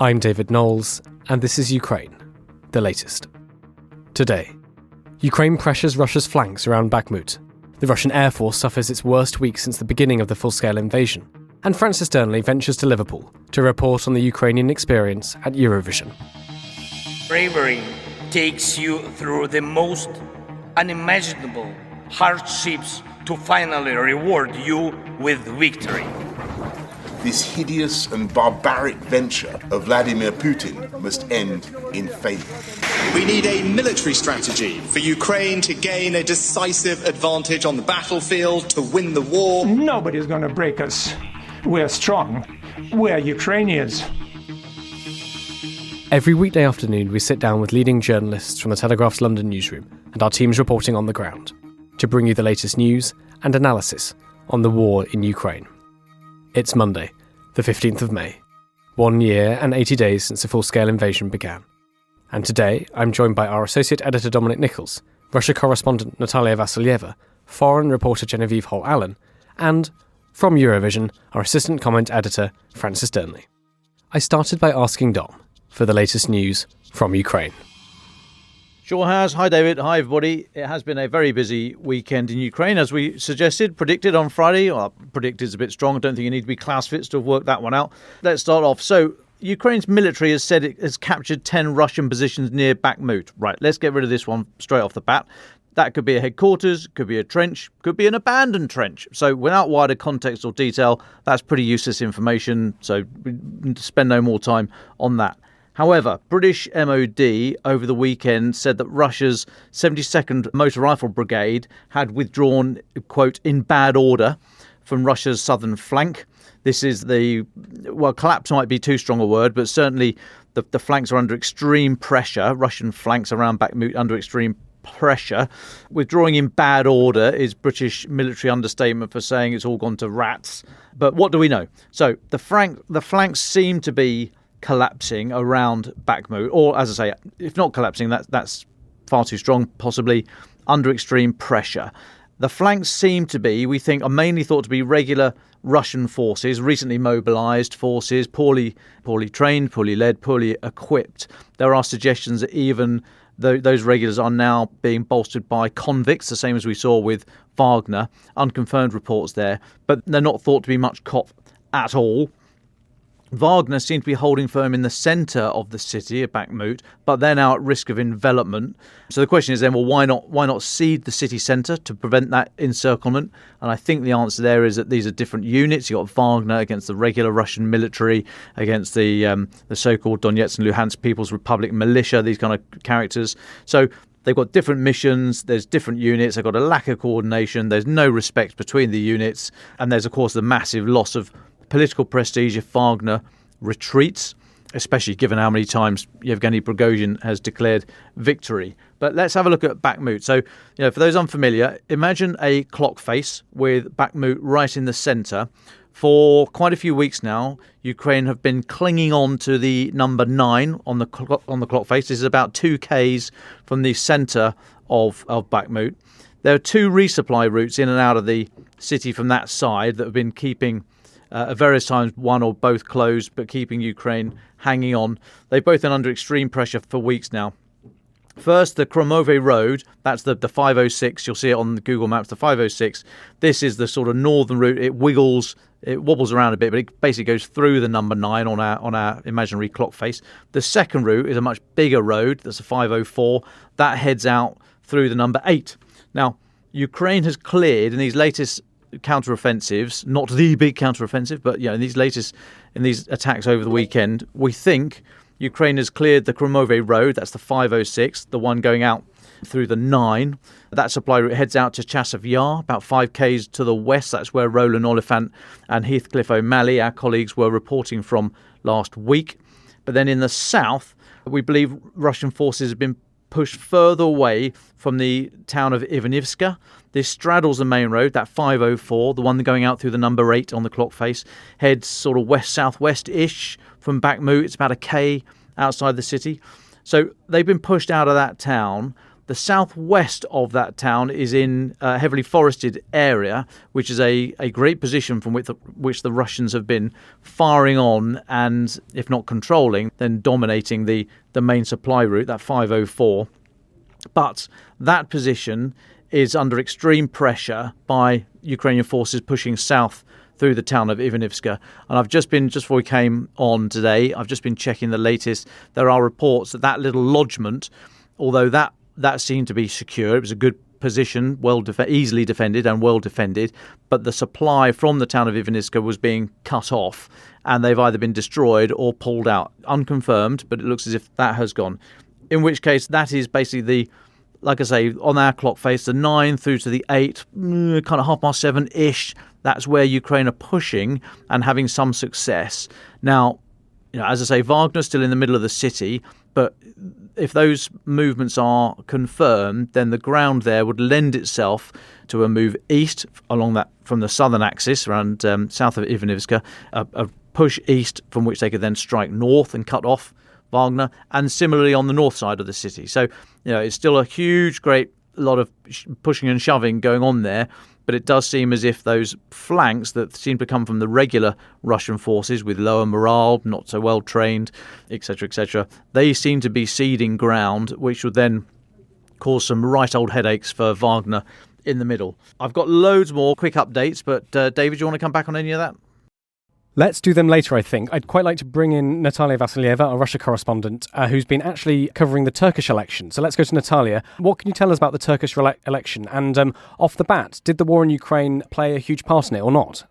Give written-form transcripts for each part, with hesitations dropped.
I'm David Knowles, and this is Ukraine, the latest. Today, Ukraine pressures Russia's flanks around Bakhmut. The Russian Air Force suffers its worst week since the beginning of the full-scale invasion. And Francis Dearnley ventures to Liverpool to report on the Ukrainian experience at Eurovision. Bravery takes you through the most unimaginable hardships to finally reward you with victory. This hideous and barbaric venture of Vladimir Putin must end in failure. We need a military strategy for Ukraine to gain a decisive advantage on the battlefield, to win the war. Nobody's going to break us. We're strong. We're Ukrainians. Every weekday afternoon, we sit down with leading journalists from the Telegraph's London newsroom and our teams reporting on the ground to bring you the latest news and analysis on the war in Ukraine. It's Monday, the 15th of May, 1 year and 80 days since the full-scale invasion began. And today, I'm joined by our associate editor Dominic Nichols, Russia correspondent Natalia Vasilyeva, foreign reporter Genevieve Hall-Allen, and, from Eurovision, our assistant comment editor Francis Dearnley. I started by asking Dom for the latest news from Ukraine. Sure has. Hi, David. Hi, everybody. It has been a very busy weekend in Ukraine, as we predicted on Friday. Well, predicted is a bit strong. I don't think you need to be Clausewitz to have worked that one out. Let's start off. So, Ukraine's military has said it has captured 10 Russian positions near Bakhmut. Right, let's get rid of this one straight off the bat. That could be a headquarters, could be a trench, could be an abandoned trench. So without wider context or detail, that's pretty useless information. So we spend no more time on that. However, British MOD over the weekend said that Russia's 72nd Motor Rifle Brigade had withdrawn, quote, in bad order from Russia's southern flank. This is collapse might be too strong a word, but certainly the flanks are under extreme pressure. Russian flanks around Bakhmut under extreme pressure. Withdrawing in bad order is British military understatement for saying it's all gone to rats. But what do we know? So the flanks seem to be collapsing around Bakhmut, or as I say, if not collapsing, that's far too strong, possibly under extreme pressure. The flanks seem to be, we think, are mainly thought to be regular Russian forces, recently mobilised forces, poorly trained, poorly led, poorly equipped. There are suggestions that even those regulars are now being bolstered by convicts, the same as we saw with Wagner. Unconfirmed reports there, but they're not thought to be much cop at all. Wagner seems to be holding firm in the centre of the city of Bakhmut, but they're now at risk of envelopment. So the question is then, well, why not cede the city centre to prevent that encirclement? And I think the answer there is that these are different units. You've got Wagner against the regular Russian military, against the so-called Donetsk and Luhansk People's Republic militia, these kind of characters. So they've got different missions, there's different units, they've got a lack of coordination, there's no respect between the units, and there's, of course, the massive loss of political prestige if Wagner retreats, especially given how many times Yevgeny Prigozhin has declared victory. But let's have a look at Bakhmut. So, for those unfamiliar, imagine a clock face with Bakhmut right in the centre. For quite a few weeks now, Ukraine have been clinging on to the number 9 on the clock face. This is about 2 k's from the centre of Bakhmut. There are 2 resupply routes in and out of the city from that side that have been keeping at various times, one or both closed, but keeping Ukraine hanging on. They've both been under extreme pressure for weeks now. First, the Kromove Road, that's the 506. You'll see it on the Google Maps, the 506. This is the sort of northern route. It wobbles around a bit, but it basically goes through the number 9 on our imaginary clock face. The second route is a much bigger road. That's a 504. That heads out through the number 8. Now, Ukraine has cleared in these latest counter-offensives, not the big counter-offensive, but in these attacks over the weekend, we think Ukraine has cleared the Kromove Road, that's the 506, the one going out through the 9. That supply route heads out to Chasov Yar, about 5 k's to the west. That's where Roland Oliphant and Heathcliff O'Malley, our colleagues, were reporting from last week. But then in the south, we believe Russian forces have been pushed further away from the town of Ivanivska. This straddles the main road, that 504, the one going out through the number 8 on the clock face, heads sort of west-southwest-ish from Bakhmut. It's about 1 k outside the city. So they've been pushed out of that town. The southwest of that town is in a heavily forested area, which is a great position from which the Russians have been firing on and, if not controlling, then dominating the main supply route, that 504. But that position is under extreme pressure by Ukrainian forces pushing south through the town of Ivanivska. And I've just before we came on today, I've just been checking the latest. There are reports that little lodgement, although that seemed to be secure, it was a good position, easily defended and well defended, but the supply from the town of Ivanivska was being cut off, and they've either been destroyed or pulled out. Unconfirmed, but it looks as if that has gone. In which case, that is basically like I say, on our clock face, the 9 through to the 8, kind of 7:30-ish, that's where Ukraine are pushing and having some success. Now, as I say, Wagner's still in the middle of the city, but if those movements are confirmed, then the ground there would lend itself to a move east along that from the southern axis around south of Ivanivska, a push east from which they could then strike north and cut off Wagner, and similarly on the north side of the city. So, it's still a great lot of pushing and shoving going on there, but it does seem as if those flanks that seem to come from the regular Russian forces with lower morale, not so well trained, etc., they seem to be ceding ground, which would then cause some right old headaches for Wagner in the middle. I've got loads more quick updates, but David, do you want to come back on any of that? Let's do them later, I think. I'd quite like to bring in Natalia Vasilyeva, our Russia correspondent, who's been actually covering the Turkish election. So let's go to Natalia. What can you tell us about the Turkish election? And off the bat, did the war in Ukraine play a huge part in it or not?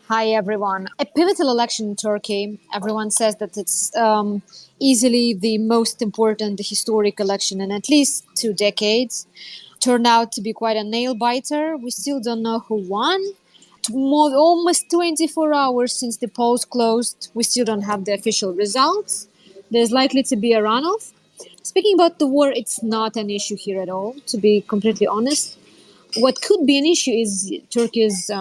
Hi, everyone. A pivotal election in Turkey. Everyone says that it's easily the most important historic election in at least 2 decades. Turned out to be quite a nail-biter. We still don't know who won. Almost 24 hours since the polls closed, we still don't have the official results. There's likely to be a runoff. Speaking about the war, it's not an issue here at all, to be completely honest. What could be an issue is Turkey's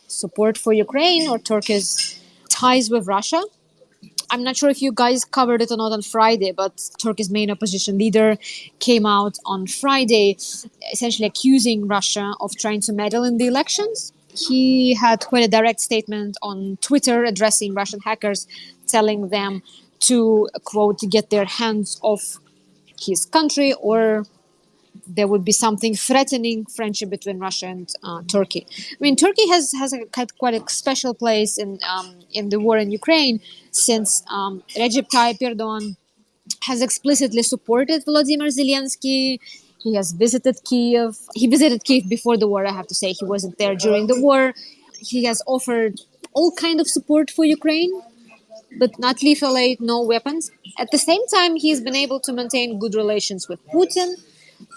support for Ukraine or Turkey's ties with Russia. I'm not sure if you guys covered it or not on Friday, but Turkey's main opposition leader came out on Friday essentially accusing Russia of trying to meddle in the elections. He had quite a direct statement on Twitter addressing Russian hackers, telling them to, quote, get their hands off his country, or there would be something threatening friendship between Russia and Turkey. I mean, Turkey has had quite a special place in the war in Ukraine, since Recep Tayyip Erdogan has explicitly supported Volodymyr Zelensky. He has visited Kyiv. He visited Kyiv before the war, I have to say. He wasn't there during the war. He has offered all kind of support for Ukraine, but not lethal aid, no weapons. At the same time, he's been able to maintain good relations with Putin.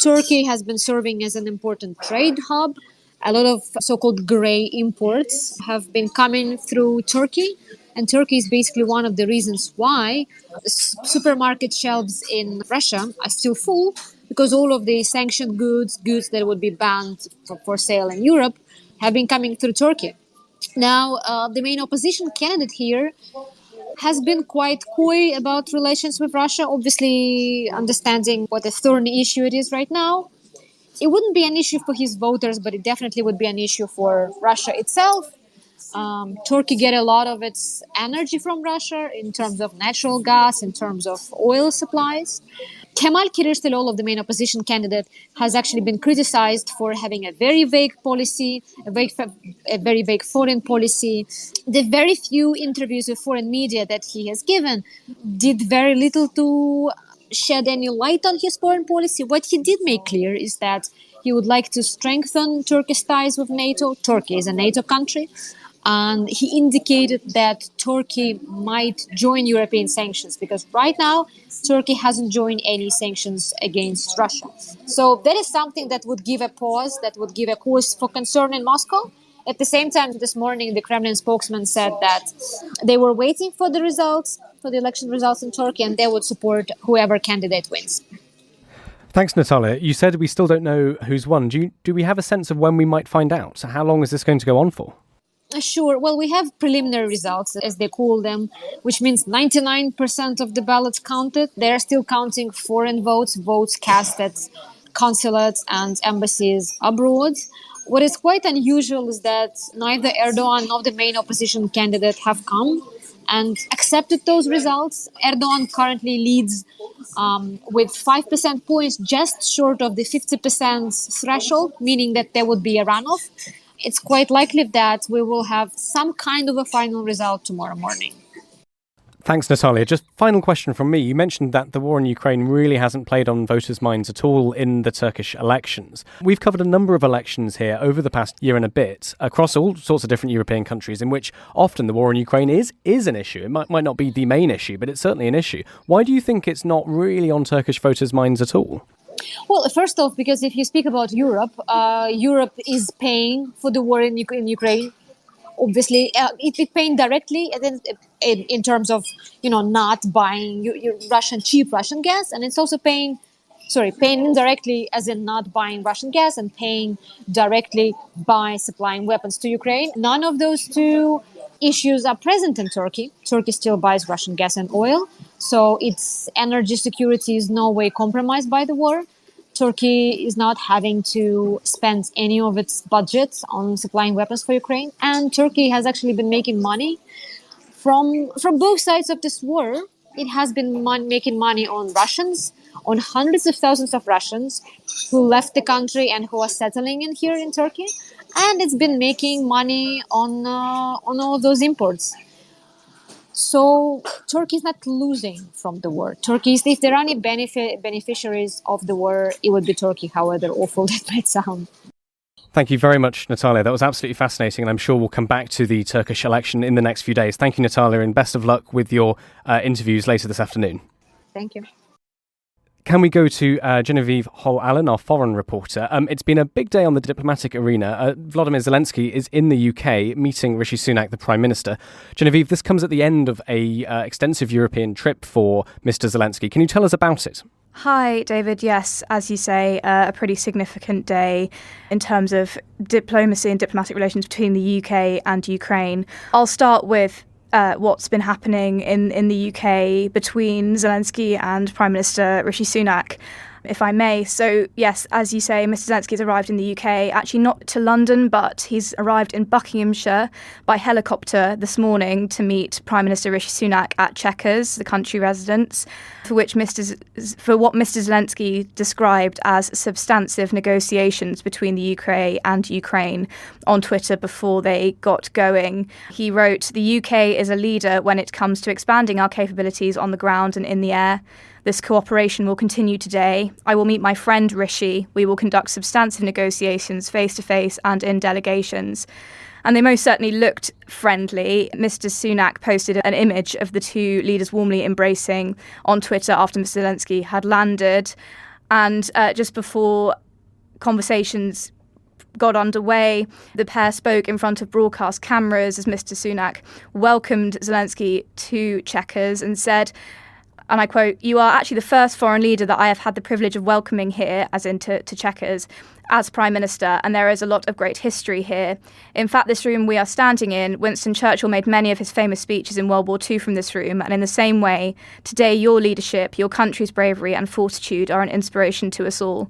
Turkey has been serving as an important trade hub. A lot of so-called grey imports have been coming through Turkey. And Turkey is basically one of the reasons why supermarket shelves in Russia are still full, because all of the sanctioned goods that would be banned for sale in Europe, have been coming through Turkey. Now, the main opposition candidate here has been quite coy about relations with Russia, obviously understanding what a thorny issue it is right now. It wouldn't be an issue for his voters, but it definitely would be an issue for Russia itself. Turkey get a lot of its energy from Russia in terms of natural gas, in terms of oil supplies. Kemal Kılıçdaroğlu, the main opposition candidate, has actually been criticized for having a very vague policy, a very vague foreign policy. The very few interviews with foreign media that he has given did very little to shed any light on his foreign policy. What he did make clear is that he would like to strengthen Turkey's ties with NATO. Turkey is a NATO country. And he indicated that Turkey might join European sanctions, because right now Turkey hasn't joined any sanctions against Russia. So that is something that would give a pause, that would give a cause for concern in Moscow. At the same time, this morning, the Kremlin spokesman said that they were waiting for the results, for the election results in Turkey, and they would support whoever candidate wins. Thanks, Natalia. You said we still don't know who's won. Do we have a sense of when we might find out? So how long is this going to go on for? Sure. Well, we have preliminary results, as they call them, which means 99% of the ballots counted. They're still counting foreign votes, votes cast at consulates and embassies abroad. What is quite unusual is that neither Erdogan nor the main opposition candidate have come and accepted those results. Erdogan currently leads with 5% points, just short of the 50% threshold, meaning that there would be a runoff. It's quite likely that we will have some kind of a final result tomorrow morning. Thanks, Natalia. Just final question from me. You mentioned that the war in Ukraine really hasn't played on voters' minds at all in the Turkish elections. We've covered a number of elections here over the past year and a bit across all sorts of different European countries in which often the war in Ukraine is an issue. It might not be the main issue, but it's certainly an issue. Why do you think it's not really on Turkish voters' minds at all? Well, first off, because if you speak about Europe, Europe is paying for the war in Ukraine. Obviously, it's paying directly, and then in terms of not buying your cheap Russian gas, and it's also paying indirectly, as in not buying Russian gas and paying directly by supplying weapons to Ukraine. None of those two issues are present in Turkey. Turkey still buys Russian gas and oil, so its energy security is no way compromised by the war. Turkey is not having to spend any of its budget on supplying weapons for Ukraine, and Turkey has actually been making money from both sides of this war. It has been making money on Russians, on hundreds of thousands of Russians who left the country and who are settling in here in Turkey, and it's been making money on all of those imports. So Turkey is not losing from the war. If there are any beneficiaries of the war, it would be Turkey, however awful that might sound. Thank you very much, Natalia. That was absolutely fascinating, and I'm sure we'll come back to the Turkish election in the next few days. Thank you, Natalia, and best of luck with your interviews later this afternoon. Thank you. Can we go to Genevieve Hall-Allen, our foreign reporter? It's been a big day on the diplomatic arena. Vladimir Zelensky is in the UK meeting Rishi Sunak, the Prime Minister. Genevieve, this comes at the end of a extensive European trip for Mr. Zelensky. Can you tell us about it? Hi, David. Yes, as you say, a pretty significant day in terms of diplomacy and diplomatic relations between the UK and Ukraine. I'll start with what's been happening in the UK between Zelensky and Prime Minister Rishi Sunak, if I may. So, yes, as you say, Mr. Zelensky has arrived in the UK, actually not to London, but he's arrived in Buckinghamshire by helicopter this morning to meet Prime Minister Rishi Sunak at Chequers, the country residence, for what Mr. Zelensky described as substantive negotiations between the UK and Ukraine on Twitter before they got going. He wrote, "The UK is a leader when it comes to expanding our capabilities on the ground and in the air. This cooperation will continue today. I will meet my friend Rishi. We will conduct substantive negotiations face-to-face and in delegations." And they most certainly looked friendly. Mr. Sunak posted an image of the two leaders warmly embracing on Twitter after Mr. Zelensky had landed. And just before conversations got underway, the pair spoke in front of broadcast cameras as Mr. Sunak welcomed Zelensky to Chequers and said, and I quote, "You are actually the first foreign leader that I have had the privilege of welcoming here," as in to Chequers, "as Prime Minister, and there is a lot of great history here. In fact, this room we are standing in, Winston Churchill made many of his famous speeches in World War II from this room, and in the same way, today your leadership, your country's bravery and fortitude are an inspiration to us all."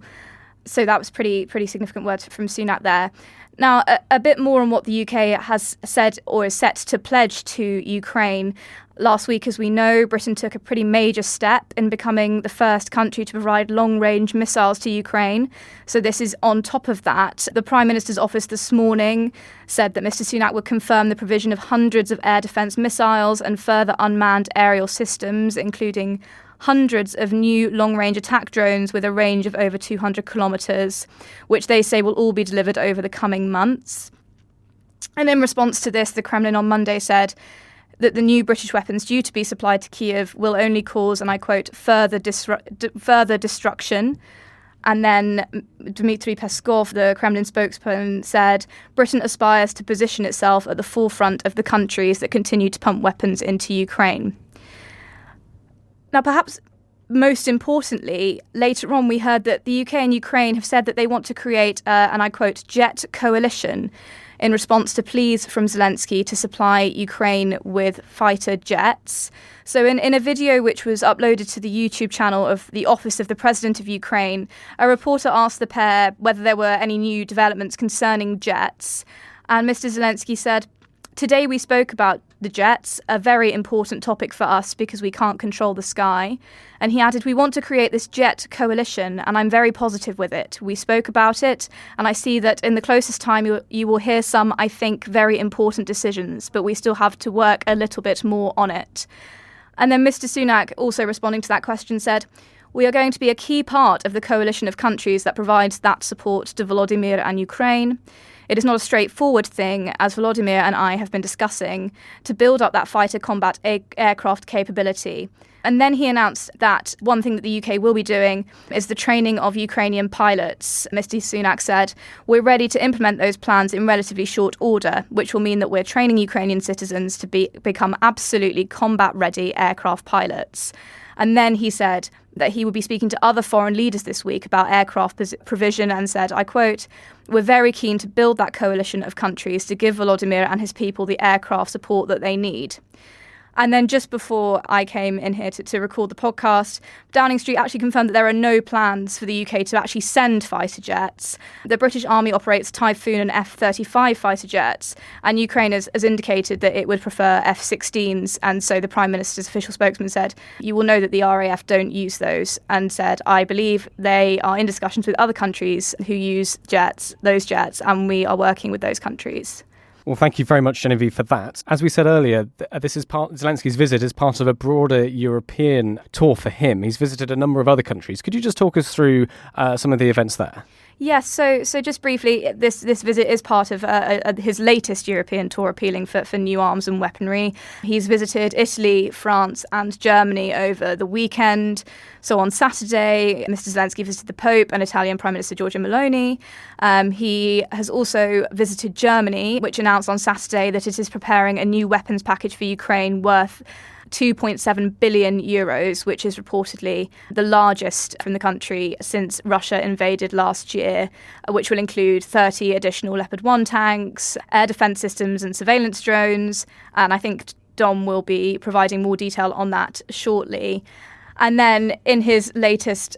So that was pretty significant words from Sunak there. Now, a bit more on what the UK has said or is set to pledge to Ukraine. Last week, as we know, Britain took a pretty major step in becoming the first country to provide long-range missiles to Ukraine. So this is on top of that. The Prime Minister's office this morning said that Mr. Sunak would confirm the provision of hundreds of air defence missiles and further unmanned aerial systems, including hundreds of new long-range attack drones with a range of over 200 kilometres, which they say will all be delivered over the coming months. And in response to this, the Kremlin on Monday said that the new British weapons due to be supplied to Kyiv will only cause, and I quote, further destruction. And then Dmitry Peskov, the Kremlin spokesman, said Britain aspires to position itself at the forefront of the countries that continue to pump weapons into Ukraine. Now, perhaps most importantly, later on we heard that the UK and Ukraine have said that they want to create, and I quote, jet coalition in response to pleas from Zelensky to supply Ukraine with fighter jets. So in a video which was uploaded to the YouTube channel of the Office of the President of Ukraine, a reporter asked the pair whether there were any new developments concerning jets. And Mr. Zelensky said, "Today we spoke about the jets, a very important topic for us because we can't control the sky." And he added, "We want to create this jet coalition and I'm very positive with it. We spoke about it and I see that in the closest time you will hear some, I think, very important decisions, but we still have to work a little bit more on it." And then Mr. Sunak, also responding to that question, said, "We are going to be a key part of the coalition of countries that provides that support to Volodymyr and Ukraine. It is not a straightforward thing, as Volodymyr and I have been discussing, to build up that fighter combat aircraft capability." And then he announced that one thing that the UK will be doing is the training of Ukrainian pilots. Mr. Sunak said, "We're ready to implement those plans in relatively short order, which will mean that we're training Ukrainian citizens to become absolutely combat-ready aircraft pilots." And then he said that he would be speaking to other foreign leaders this week about aircraft provision and said, I quote, "We're very keen to build that coalition of countries to give Volodymyr and his people the aircraft support that they need." And then just before I came in here to record the podcast, Downing Street actually confirmed that there are no plans for the UK to actually send fighter jets. The British Army operates Typhoon and F-35 fighter jets, and Ukraine has indicated that it would prefer F-16s. And so the Prime Minister's official spokesman said, "You will know that the RAF don't use those," and said, "I believe they are in discussions with other countries who use those jets, and we are working with those countries." Well, thank you very much, Genevieve, for that. As we said earlier, this is Zelensky's visit is part of a broader European tour for him. He's visited a number of other countries. Could you just talk us through some of the events there? Yes, so just briefly, this visit is part of his latest European tour appealing for new arms and weaponry. He's visited Italy, France and Germany over the weekend. So on Saturday, Mr. Zelensky visited the Pope and Italian Prime Minister Giorgia Meloni. He has also visited Germany, which announced on Saturday that it is preparing a new weapons package for Ukraine worth 2.7 billion euros, which is reportedly the largest from the country since Russia invaded last year, which will include 30 additional Leopard 1 tanks, air defence systems and surveillance drones. And I think Dom will be providing more detail on that shortly. And then in his latest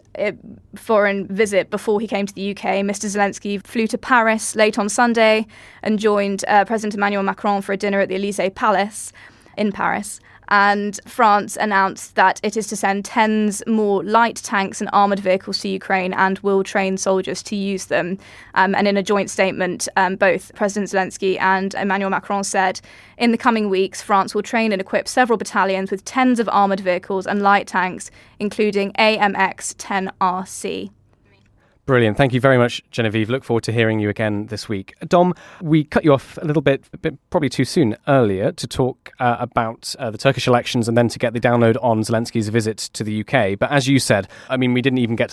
foreign visit before he came to the UK, Mr. Zelensky flew to Paris late on Sunday and joined President Emmanuel Macron for a dinner at the Élysée Palace in Paris. And France announced that it is to send tens more light tanks and armoured vehicles to Ukraine and will train soldiers to use them. And in a joint statement, both President Zelensky and Emmanuel Macron said, in the coming weeks, France will train and equip several battalions with tens of armoured vehicles and light tanks, including AMX-10RC. Brilliant. Thank you very much, Genevieve. Look forward to hearing you again this week. Dom, we cut you off a bit probably too soon earlier to talk about the Turkish elections and then to get the download on Zelensky's visit to the UK. But as you said, I mean, we didn't even get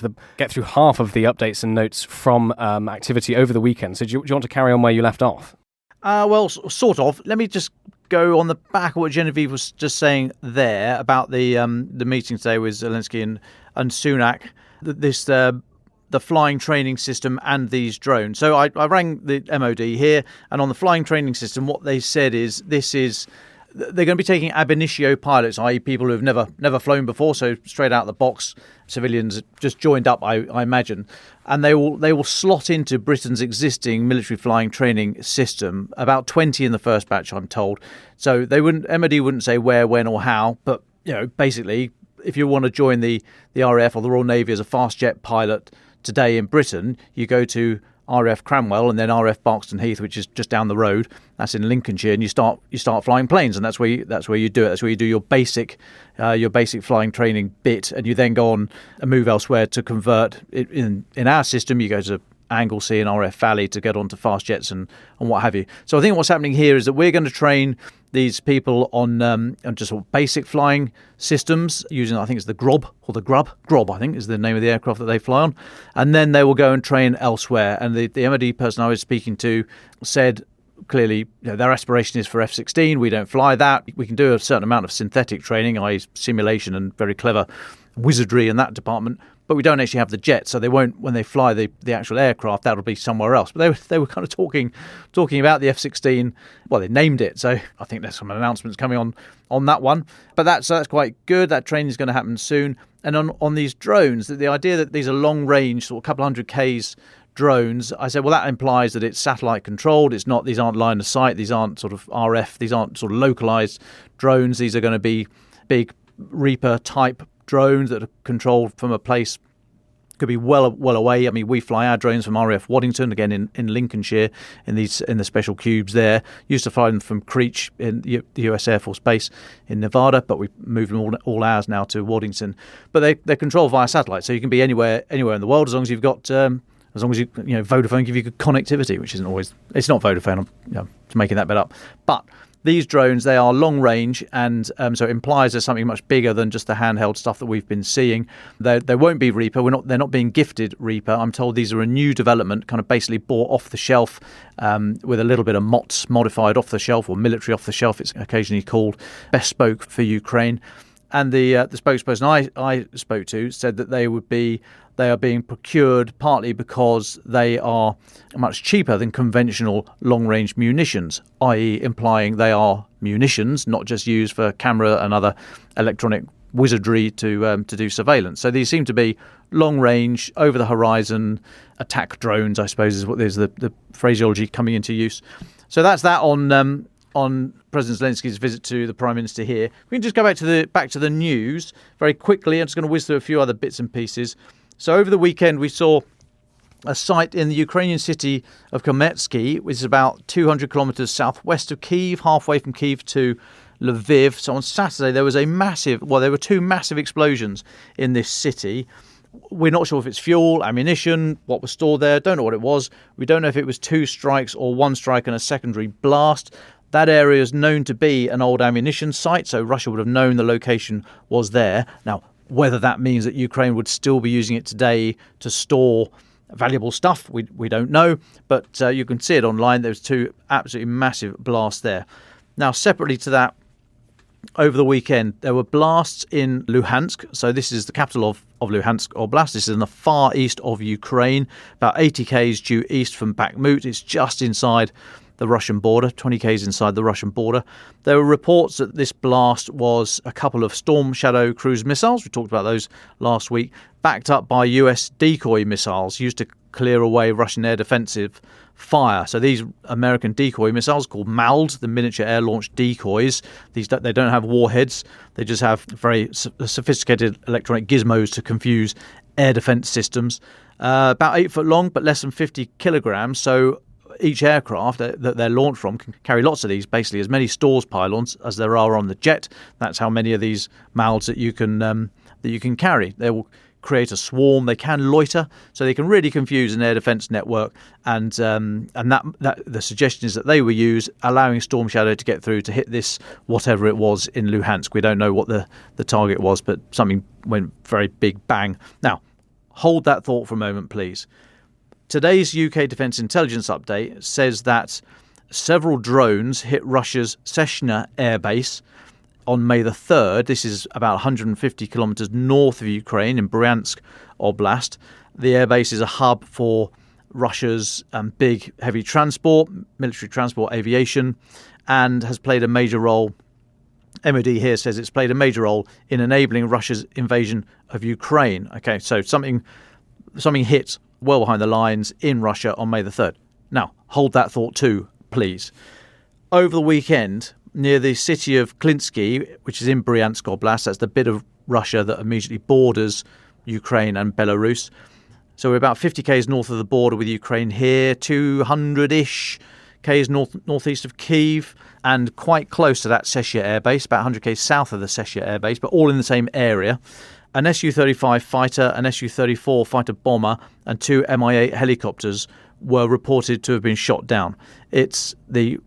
through half of the updates and notes from activity over the weekend. So do you want to carry on where you left off? Well, sort of. Let me just go on the back of what Genevieve was just saying there about the meeting today with Zelensky and Sunak. The flying training system and these drones. So I rang the MOD here, and on the flying training system, what they said is they're going to be taking ab initio pilots, i.e. people who have never flown before, so straight out of the box, civilians just joined up, I imagine, and they will slot into Britain's existing military flying training system. About 20 in the first batch, I'm told. So MOD wouldn't say where, when, or how, but basically, if you want to join the RAF or the Royal Navy as a fast jet pilot today in Britain, you go to RAF Cranwell and then RAF Barkston Heath, which is just down the road. That's in Lincolnshire, and you start flying planes, and that's where you do it. That's where you do your basic flying training bit, and you then go on and move elsewhere to convert. In our system, you go to Anglesey and RAF Valley to get onto fast jets and what have you. So I think what's happening here is that we're going to train these people on just basic flying systems using, I think it's the Grob or the Grub. Grob, I think, is the name of the aircraft that they fly on. And then they will go and train elsewhere. And the MOD person I was speaking to said clearly their aspiration is for F-16. We don't fly that. We can do a certain amount of synthetic training, i.e. simulation and very clever wizardry in that department. but we don't actually have the jet, so they won't, when they fly the actual aircraft, that'll be somewhere else. But they were kind of talking about the F-16. Well, they named it, so I think there's some announcements coming on that one. But that's quite good. That training is going to happen soon. And on these drones, the idea that these are long range, sort of a couple hundred Ks drones, I said, well, that implies that it's satellite controlled. It's not, these aren't line of sight. These aren't sort of RF. These aren't sort of localized drones. These are going to be big Reaper type drones that are controlled from a place, could be well away. I mean, we fly our drones from RAF Waddington, again in Lincolnshire, in the special cubes there. Used to fly them from Creech in the US Air Force Base in Nevada, but we moved them all ours now to Waddington. But they're controlled via satellite, so you can be anywhere in the world as long as you've got as long as you Vodafone give you good connectivity, which isn't always, it's not Vodafone, I'm making that bit up. But these drones, they are long range, and so it implies there's something much bigger than just the handheld stuff that we've been seeing. They won't be Reaper. They're not being gifted Reaper. I'm told these are a new development, kind of basically bought off the shelf, with a little bit of MOTS, modified off the shelf, or military off the shelf. It's occasionally called, bespoke for Ukraine. And the spokesperson I spoke to said that they are being procured partly because they are much cheaper than conventional long-range munitions, i.e. implying they are munitions, not just used for camera and other electronic wizardry to do surveillance. So these seem to be long-range, over-the-horizon attack drones, I suppose is what is the phraseology coming into use. So that's that on President Zelensky's visit to the Prime Minister here. We can just go back to the news very quickly. I'm just going to whiz through a few other bits and pieces. So over the weekend, we saw a site in the Ukrainian city of Kametsky, which is about 200 kilometers southwest of Kyiv, halfway from Kyiv to Lviv. So on Saturday, there were two massive explosions in this city. We're not sure if it's fuel, ammunition, what was stored there. Don't know what it was. We don't know if it was two strikes or one strike and a secondary blast. That area is known to be an old ammunition site, so Russia would have known the location was there. Now, whether that means that Ukraine would still be using it today to store valuable stuff, we don't know. But you can see it online. There's two absolutely massive blasts there. Now, separately to that, over the weekend, there were blasts in Luhansk. So this is the capital of Luhansk Oblast. This is in the far east of Ukraine, about 80 k's due east from Bakhmut. It's just inside the Russian border, 20 k's inside the Russian border. There were reports that this blast was a couple of Storm Shadow cruise missiles, we talked about those last week, backed up by US decoy missiles used to clear away Russian air defensive fire. So these American decoy missiles, called MALD, the miniature air-launched decoys, they don't have warheads, they just have very sophisticated electronic gizmos to confuse air defense systems. About 8 foot long, but less than 50 kilograms, so each aircraft that they're launched from can carry lots of these, basically as many stores pylons as there are on the jet. That's how many of these MALDs that you can carry. They will create a swarm. They can loiter, so they can really confuse an air defense network. And that the suggestion is that they were used, allowing Storm Shadow to get through to hit this whatever it was in Luhansk. We don't know what the target was, but something went very big bang. Now, hold that thought for a moment, please. Today's UK Defence Intelligence update says that several drones hit Russia's Seshna airbase on May the 3rd. This is about 150 kilometres north of Ukraine in Bryansk Oblast. The airbase is a hub for Russia's big heavy transport, military transport, aviation, and has played a major role. MOD here says it's played a major role in enabling Russia's invasion of Ukraine. Okay, so something hit well behind the lines in Russia on May the 3rd. Now, hold that thought too, please. Over the weekend, near the city of Klinsky, which is in Bryansk Oblast, that's the bit of Russia that immediately borders Ukraine and Belarus. So we're about 50 k's north of the border with Ukraine here, 200-ish k's northeast of Kyiv, and quite close to that Seshya airbase, about 100 k's south of the Seshya airbase, but all in the same area. An Su-35 fighter, an Su-34 fighter bomber, and 2 Mi-8 helicopters were reported to have been shot down. It's the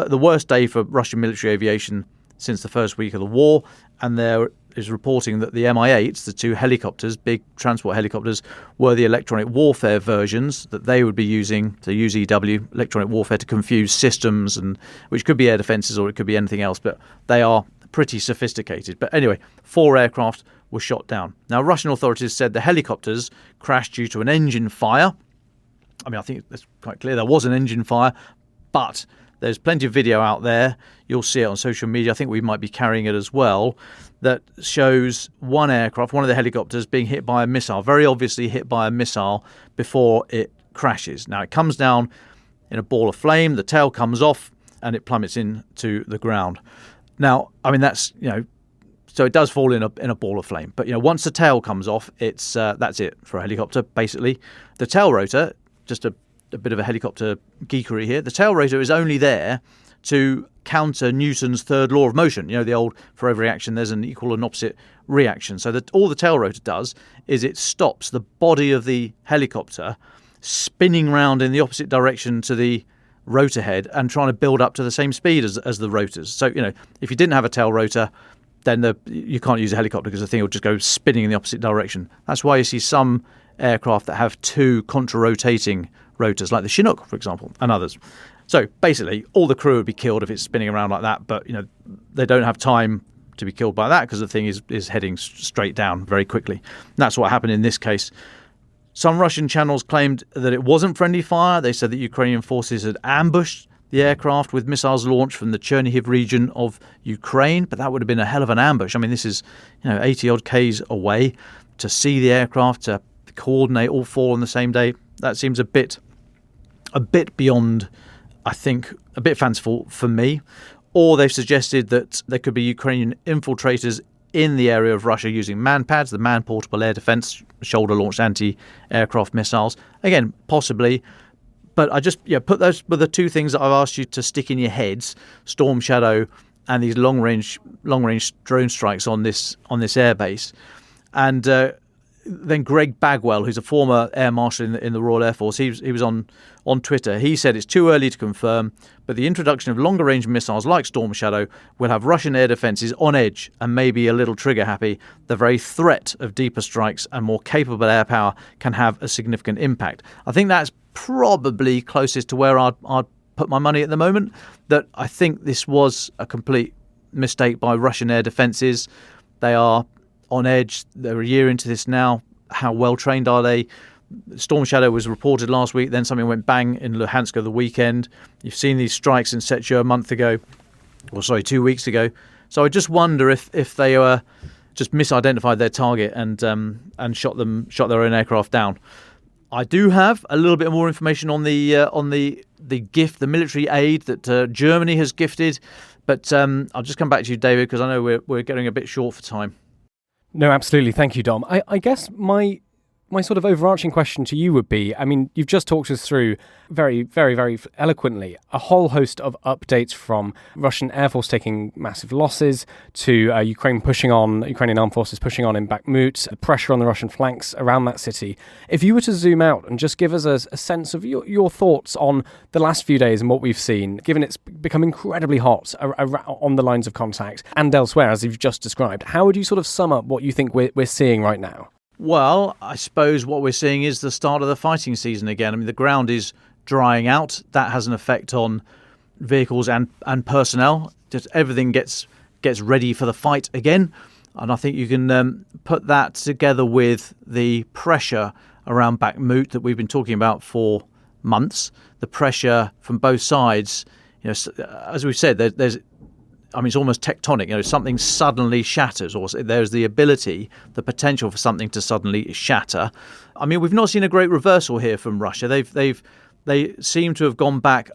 worst day for Russian military aviation since the first week of the war, and there is reporting that the Mi-8s, the 2 helicopters, big transport helicopters, were the electronic warfare versions that they would be using to use EW, electronic warfare, to confuse systems, and which could be air defences or it could be anything else, but they are pretty sophisticated. But anyway, 4 aircraft were shot down. Now, Russian authorities said the helicopters crashed due to an engine fire. I mean, I think it's quite clear there was an engine fire, but there's plenty of video out there. You'll see it on social media. I think we might be carrying it as well, that shows one aircraft, one of the helicopters, being hit by a missile, very obviously hit by a missile before it crashes. Now, it comes down in a ball of flame, the tail comes off, and it plummets into the ground. Now, I mean, that's, so it does fall in a ball of flame. But, once the tail comes off, it's that's it for a helicopter, basically. The tail rotor, just a bit of a helicopter geekery here, the tail rotor is only there to counter Newton's third law of motion. The old, for every action, there's an equal and opposite reaction. So that all the tail rotor does is it stops the body of the helicopter spinning round in the opposite direction to the rotor head and trying to build up to the same speed as the rotors. So, if you didn't have a tail rotor, then you can't use a helicopter because the thing will just go spinning in the opposite direction. That's why you see some aircraft that have two contra-rotating rotors, like the Chinook, for example, and others. So basically, all the crew would be killed if it's spinning around like that, but they don't have time to be killed by that because the thing is heading straight down very quickly. And that's what happened in this case. Some Russian channels claimed that it wasn't friendly fire. They said that Ukrainian forces had ambushed the aircraft with missiles launched from the Chernihiv region of Ukraine, but that would have been a hell of an ambush. I mean, this is 80 odd k's away. To see the aircraft, to coordinate all four on the same day, that seems a bit beyond, I think, a bit fanciful for me. Or they've suggested that there could be Ukrainian infiltrators in the area of Russia using MANPADS, the man-portable air defense, shoulder-launched anti-aircraft missiles. Again, possibly. But I just put those were the two things that I've asked you to stick in your heads: Storm Shadow and these long-range drone strikes on this airbase. And then Greg Bagwell, who's a former air marshal in the Royal Air Force, he was on Twitter. He said it's too early to confirm, but the introduction of longer-range missiles like Storm Shadow will have Russian air defences on edge and maybe a little trigger-happy. The very threat of deeper strikes and more capable air power can have a significant impact. I think that's probably closest to where I'd put my money at the moment, that I think this was a complete mistake by Russian air defences. They are on edge. They're a year into this now. How well trained are they? Storm Shadow was reported last week, then something went bang in Luhansk the weekend. You've seen these strikes in Sechur 2 weeks ago. So I just wonder if they were just misidentified their target and shot their own aircraft down. I do have a little bit more information on the gift, the military aid that Germany has gifted, but I'll just come back to you, David, because I know we're getting a bit short for time. No, absolutely. Thank you, Dom. I guess my sort of overarching question to you would be, I mean, you've just talked us through very, very, very eloquently a whole host of updates from Russian Air Force taking massive losses to Ukrainian armed forces pushing on in Bakhmut, the pressure on the Russian flanks around that city. If you were to zoom out and just give us a sense of your thoughts on the last few days and what we've seen, given it's become incredibly hot on the lines of contact and elsewhere, as you've just described, how would you sort of sum up what you think we're seeing right now? Well, I suppose what we're seeing is the start of the fighting season again. I mean, the ground is drying out. That has an effect on vehicles and personnel. Just everything gets ready for the fight again. And I think you can put that together with the pressure around Bakhmut that we've been talking about for months. The pressure from both sides, as we've said, there's it's almost tectonic. Something suddenly shatters, or there's the potential for something to suddenly shatter. I mean, we've not seen a great reversal here from Russia. They seem to have gone back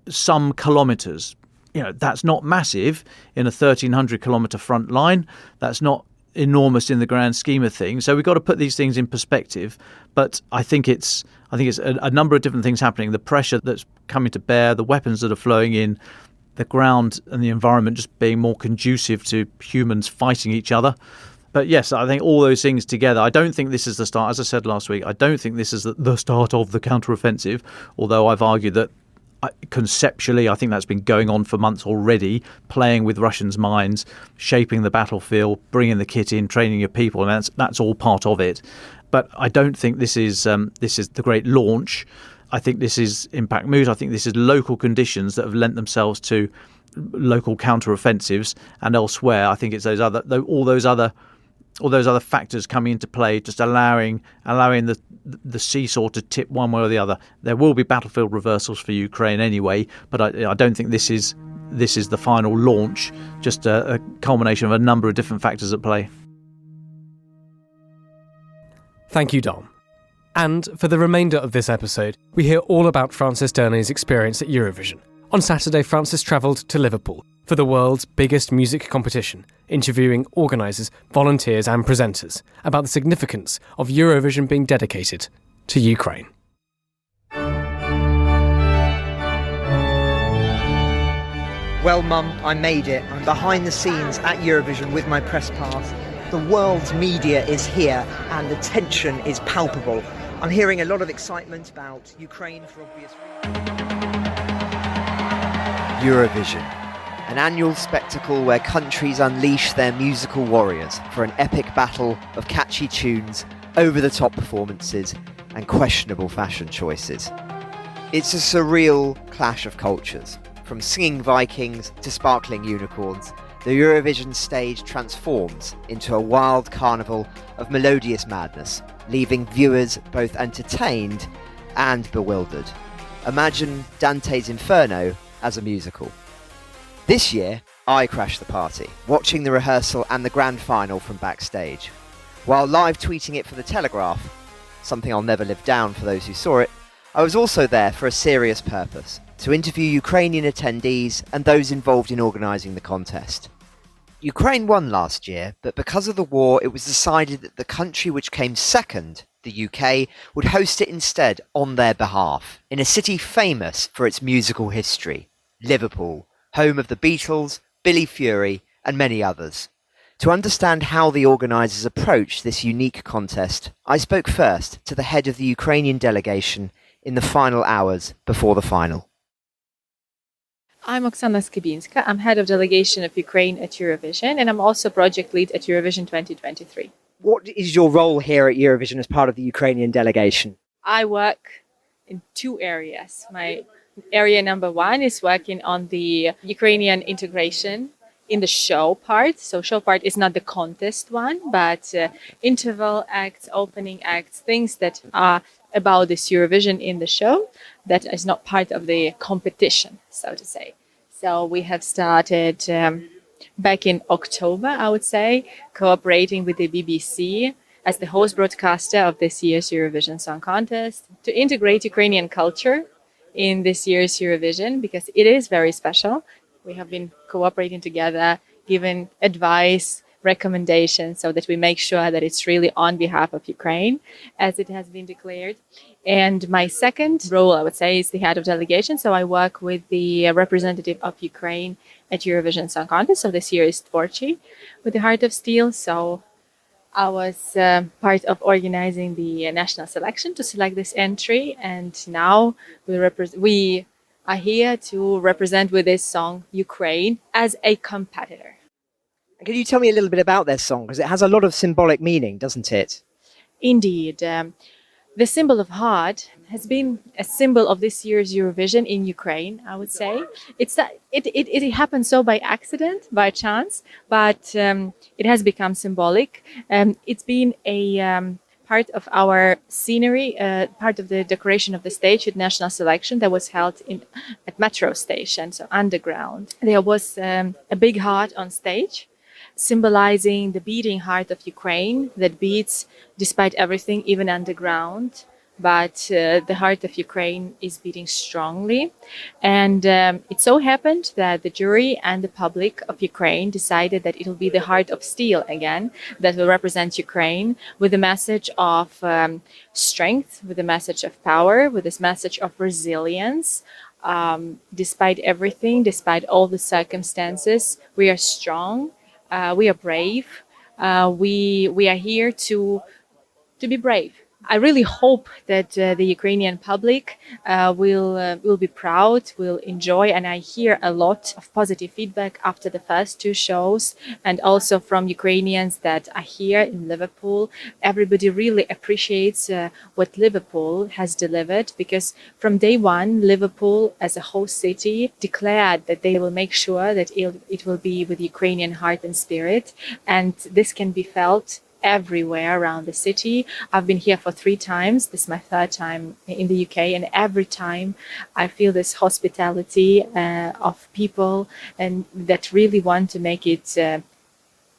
some kilometres. That's not massive in a 1,300 kilometre front line. That's not enormous in the grand scheme of things. So we've got to put these things in perspective. But I think it's a number of different things happening. The pressure that's coming to bear, the weapons that are flowing in, the ground and the environment just being more conducive to humans fighting each other. But yes, I think all those things together, I don't think this is the start. As I said last week, I don't think this is the start of the counteroffensive, although I've argued that conceptually, I think that's been going on for months already, playing with Russians' minds, shaping the battlefield, bringing the kit in, training your people, and that's all part of it. But I don't think this is the great launch. I think this is in Bakhmut. I think this is local conditions that have lent themselves to local counter-offensives, and elsewhere I think it's all those other all those other factors coming into play, just allowing the seesaw to tip one way or the other. There will be battlefield reversals for Ukraine anyway, but I don't think this is the final launch, just a culmination of a number of different factors at play. Thank you, Dom. And for the remainder of this episode, we hear all about Francis Dearnley's experience at Eurovision. On Saturday, Francis travelled to Liverpool for the world's biggest music competition, interviewing organisers, volunteers and presenters about the significance of Eurovision being dedicated to Ukraine. Well, Mum, I made it. I'm behind the scenes at Eurovision with my press pass. The world's media is here and the tension is palpable. I'm hearing a lot of excitement about Ukraine for obvious reasons. Eurovision, an annual spectacle where countries unleash their musical warriors for an epic battle of catchy tunes, over-the-top performances and questionable fashion choices. It's a surreal clash of cultures. From singing Vikings to sparkling unicorns, the Eurovision stage transforms into a wild carnival of melodious madness, leaving viewers both entertained and bewildered. Imagine Dante's Inferno as a musical. This year, I crashed the party, watching the rehearsal and the grand final from backstage. While live tweeting it for The Telegraph, something I'll never live down for those who saw it, I was also there for a serious purpose, to interview Ukrainian attendees and those involved in organising the contest. Ukraine won last year, but because of the war, it was decided that the country which came second, the UK, would host it instead on their behalf, in a city famous for its musical history, Liverpool, home of the Beatles, Billy Fury, and many others. To understand how the organisers approached this unique contest, I spoke first to the head of the Ukrainian delegation in the final hours before the final. I'm Oksana Skibinska. I'm head of delegation of Ukraine at Eurovision, and I'm also project lead at Eurovision 2023. What is your role here at Eurovision as part of the Ukrainian delegation? I work in two areas. My area number one is working on the Ukrainian integration in the show part. So show part is not the contest one, but interval acts, opening acts, things that are about this Eurovision in the show that is not part of the competition, so to say. So we have started back in October, I would say, cooperating with the BBC as the host broadcaster of this year's Eurovision Song Contest to integrate Ukrainian culture in this year's Eurovision, because it is very special. We have been cooperating together, giving advice, recommendations, so that we make sure that it's really on behalf of Ukraine, as it has been declared. And my second role, I would say, is the head of delegation. So I work with the representative of Ukraine at Eurovision Song Contest. So this year is Tvorchi with the Heart of Steel. So I was part of organizing the national selection to select this entry. And now we are here to represent with this song Ukraine as a competitor. Can you tell me a little bit about their song? Because it has a lot of symbolic meaning, doesn't it? Indeed. The symbol of heart has been a symbol of this year's Eurovision in Ukraine, I would say. It happened so by accident, by chance, but it has become symbolic. It's been a part of our scenery, part of the decoration of the stage at national selection that was held at metro station, so underground. There was a big heart on stage, symbolizing the beating heart of Ukraine that beats despite everything, even underground. But the heart of Ukraine is beating strongly. And it so happened that the jury and the public of Ukraine decided that it will be the heart of steel again that will represent Ukraine, with a message of strength, with a message of power, with this message of resilience. Despite everything, despite all the circumstances, we are strong. We are brave. We are here to be brave, I really hope that the Ukrainian public will be proud, will enjoy, and I hear a lot of positive feedback after the first two shows, and also from Ukrainians that are here in Liverpool. Everybody really appreciates what Liverpool has delivered, because from day one, Liverpool as a host city declared that they will make sure that it will be with Ukrainian heart and spirit, and this can be felt everywhere around the city. I've been here for 3 times. This is my 3rd time in the UK, and every time I feel this hospitality of people and that really want to make it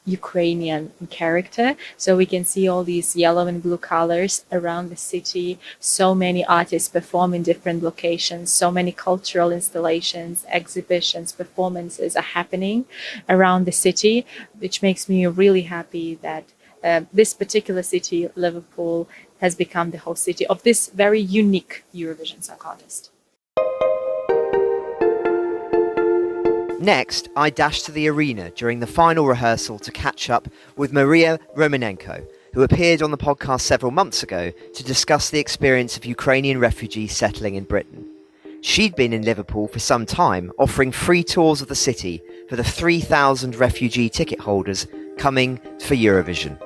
Ukrainian in character. So we can see all these yellow and blue colors around the city. So many artists perform in different locations. So many cultural installations, exhibitions, performances are happening around the city, which makes me really happy that this particular city, Liverpool, has become the host city of this very unique Eurovision Song Contest. Next, I dashed to the arena during the final rehearsal to catch up with Maria Romanenko, who appeared on the podcast several months ago to discuss the experience of Ukrainian refugees settling in Britain. She'd been in Liverpool for some time, offering free tours of the city for the 3,000 refugee ticket holders coming for Eurovision.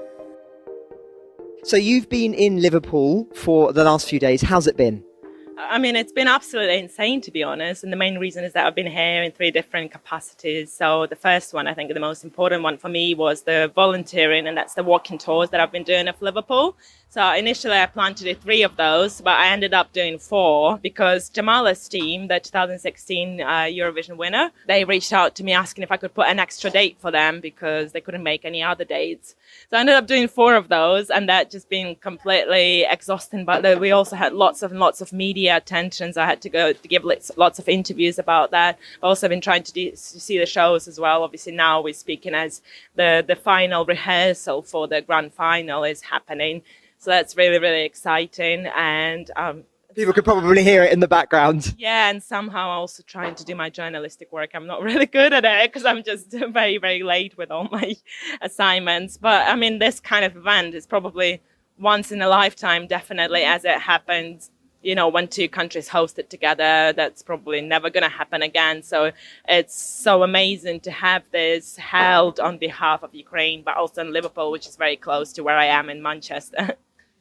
So you've been in Liverpool for the last few days. How's it been? I mean, it's been absolutely insane, to be honest. And the main reason is that I've been here in 3 different capacities. So the first one, I think the most important one for me, was the volunteering, and that's the walking tours that I've been doing of Liverpool. So initially I planned to do 3 of those, but I ended up doing 4 because Jamala's team, the 2016 Eurovision winner, they reached out to me asking if I could put an extra date for them because they couldn't make any other dates. So I ended up doing 4 of those, and that just been completely exhausting. But we also had lots of media attentions. I had to go to give lots of interviews about that. I've also been trying to see the shows as well. Obviously now we're speaking as the final rehearsal for the grand final is happening. So that's really, really exciting. And people could probably hear it in the background. Yeah, and somehow also trying to do my journalistic work. I'm not really good at it because I'm just very, very late with all my assignments. But I mean, this kind of event is probably once in a lifetime, definitely, as it happens, you know, when 2 countries host it together. That's probably never going to happen again. So it's so amazing to have this held on behalf of Ukraine, but also in Liverpool, which is very close to where I am in Manchester.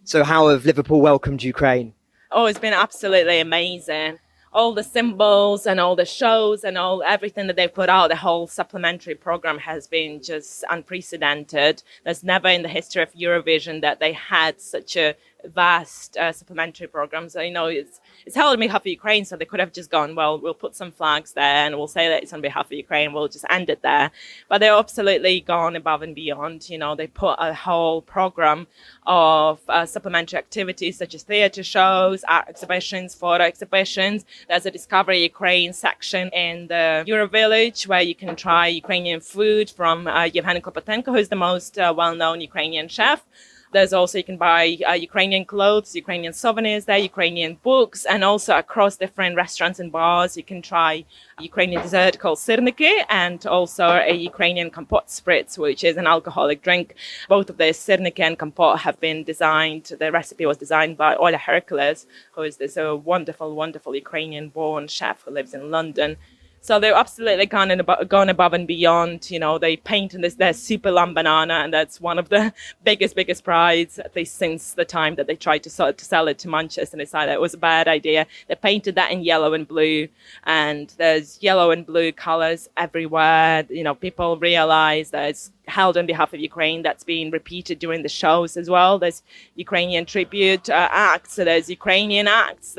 So how have Liverpool welcomed Ukraine? Oh, it's been absolutely amazing. All the symbols and all the shows and everything that they put out, the whole supplementary program has been just unprecedented. There's never in the history of Eurovision that they had such a vast supplementary program. So, you know, it's held on behalf of Ukraine, so they could have just gone, well, we'll put some flags there and we'll say that it's on behalf of Ukraine, we'll just end it there. But they're absolutely gone above and beyond. You know, they put a whole program of supplementary activities such as theatre shows, art exhibitions, photo exhibitions. There's a Discover Ukraine section in the Eurovillage where you can try Ukrainian food from Yevgeny Klopotenko, who's the most well-known Ukrainian chef. There's also, you can buy Ukrainian clothes, Ukrainian souvenirs there, Ukrainian books, and also across different restaurants and bars, you can try Ukrainian dessert called sirniki and also a Ukrainian kompot spritz, which is an alcoholic drink. Both of the sirniki and kompot have been designed, the recipe was designed by Ola Hercules, who is this wonderful, wonderful Ukrainian-born chef who lives in London. So they're absolutely gone above and beyond. You know, they painted their super lamb banana, and that's one of the biggest prides, at least since the time that they tried to sell it to Manchester and decided it was a bad idea. They painted that in yellow and blue, and there's yellow and blue colors everywhere. You know, people realize that it's held on behalf of Ukraine. That's being repeated during the shows as well. There's Ukrainian tribute acts, so there's Ukrainian acts,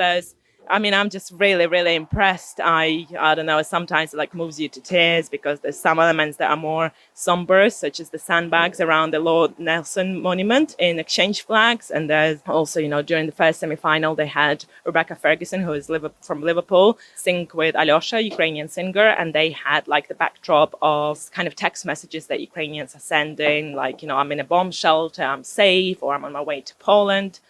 I'm just really, really impressed. I don't know, sometimes it like moves you to tears because there's some elements that are more somber, such as the sandbags around the Lord Nelson monument in exchange flags. And there's also, you know, during the first semi-final, they had Rebecca Ferguson, who is from Liverpool, sing with Alyosha, Ukrainian singer. And they had like the backdrop of kind of text messages that Ukrainians are sending, like, you know, I'm in a bomb shelter, I'm safe, or I'm on my way to Poland.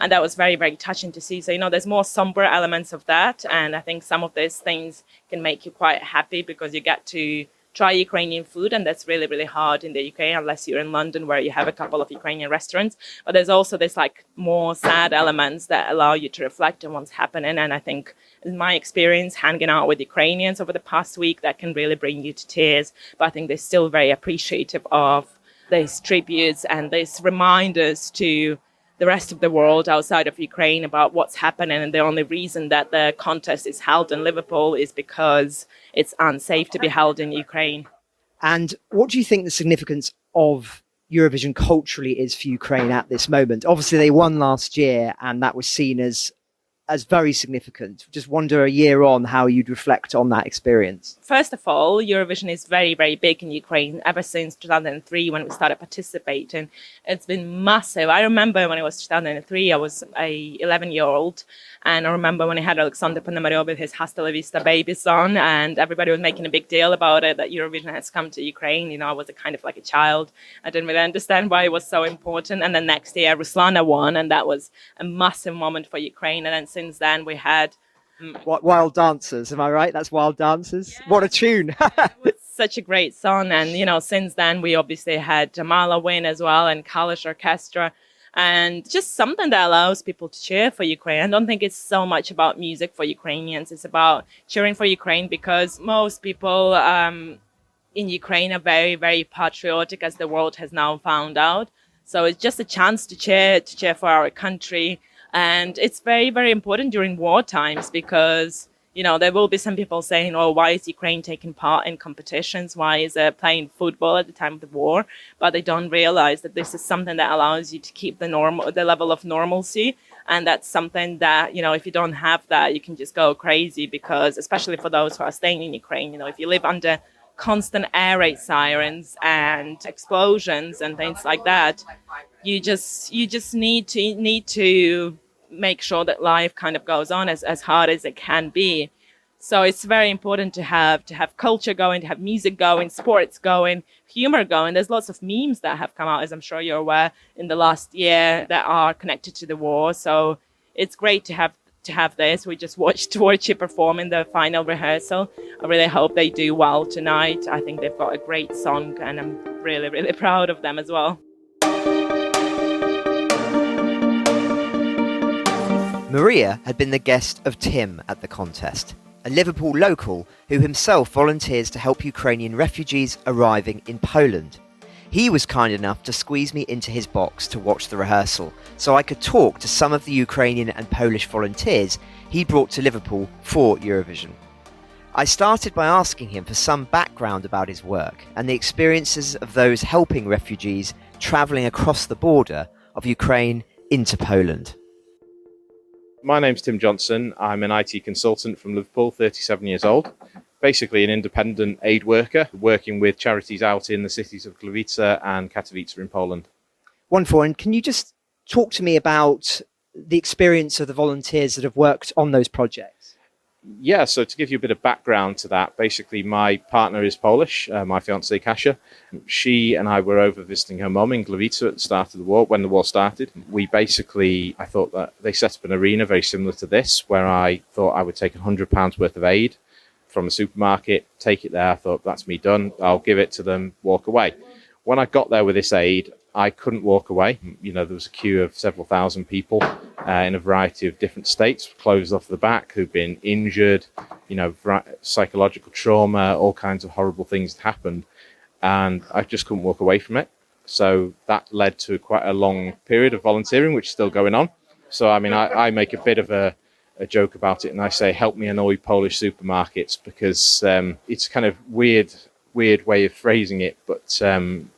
And that was very, very touching to see. So, you know, there's more somber elements of that. And I think some of these things can make you quite happy because you get to try Ukrainian food, and that's really, really hard in the UK unless you're in London where you have a couple of Ukrainian restaurants. But there's also this like more sad elements that allow you to reflect on what's happening. And I think in my experience, hanging out with Ukrainians over the past week, that can really bring you to tears. But I think they're still very appreciative of these tributes and these reminders to the rest of the world outside of Ukraine about what's happening. And the only reason that the contest is held in Liverpool is because it's unsafe to be held in Ukraine. And what do you think the significance of Eurovision culturally is for Ukraine at this moment? Obviously, they won last year, and that was seen as very significant. Just wonder a year on how you'd reflect on that experience. First of all, Eurovision is very, very big in Ukraine ever since 2003 when we started participating. It's been massive. I remember when it was 2003, I was a 11-year-old. And I remember when I had Alexander Ponomaryov with his Hasta la Vista Baby song, and everybody was making a big deal about it, that Eurovision has come to Ukraine. You know, I was kind of like a child. I didn't really understand why it was so important. And then next year, Ruslana won, and that was a massive moment for Ukraine. And then since then, we had... Wild Dancers, am I right? That's Wild Dancers? Yeah. What a tune! It was such a great song. And, you know, since then, we obviously had Jamala win as well, and Kalish Orchestra. And just something that allows people to cheer for Ukraine. I don't think it's so much about music for Ukrainians. It's about cheering for Ukraine because most people in Ukraine are very, very patriotic, as the world has now found out. So it's just a chance to cheer for our country. And it's very, very important during war times because, you know, there will be some people saying, oh, why is Ukraine taking part in competitions? Why is it playing football at the time of the war? But they don't realize that this is something that allows you to keep the level of normalcy. And that's something that, you know, if you don't have that, you can just go crazy because, especially for those who are staying in Ukraine, you know, if you live under constant air raid sirens and explosions and things like that, you just need to make sure that life kind of goes on as hard as it can be. So it's very important to have culture going, to have music going, sports going, humor going. There's lots of memes that have come out, as I'm sure you're aware, in the last year that are connected to the war. So it's great to have this. We just watched Torchi perform in the final rehearsal. I really hope they do well tonight. I think they've got a great song and I'm really, really proud of them as well. Maria had been the guest of Tim at the contest, a Liverpool local who himself volunteers to help Ukrainian refugees arriving in Poland. He was kind enough to squeeze me into his box to watch the rehearsal, so I could talk to some of the Ukrainian and Polish volunteers he brought to Liverpool for Eurovision. I started by asking him for some background about his work and the experiences of those helping refugees travelling across the border of Ukraine into Poland. My name's Tim Johnson. I'm an IT consultant from Liverpool, 37 years old. Basically an independent aid worker working with charities out in the cities of Gliwice and Katowice in Poland. Wonderful. And can you just talk to me about the experience of the volunteers that have worked on those projects? Yeah, so to give you a bit of background to that, basically my partner is Polish, my fiancée Kasia. She and I were over visiting her mum in Gliwice at the start of the war, when the war started. I thought that they set up an arena very similar to this, where I thought I would take £100 worth of aid from the supermarket, take it there. I thought, that's me done. I'll give it to them, walk away. When I got there with this aid, I couldn't walk away. You know, there was a queue of several thousand people in a variety of different states, closed off the back, who'd been injured, you know, psychological trauma, all kinds of horrible things that happened. And I just couldn't walk away from it. So that led to quite a long period of volunteering, which is still going on. So, I mean, I make a bit of a joke about it and I say, help me annoy Polish supermarkets, because it's kind of weird way of phrasing it, but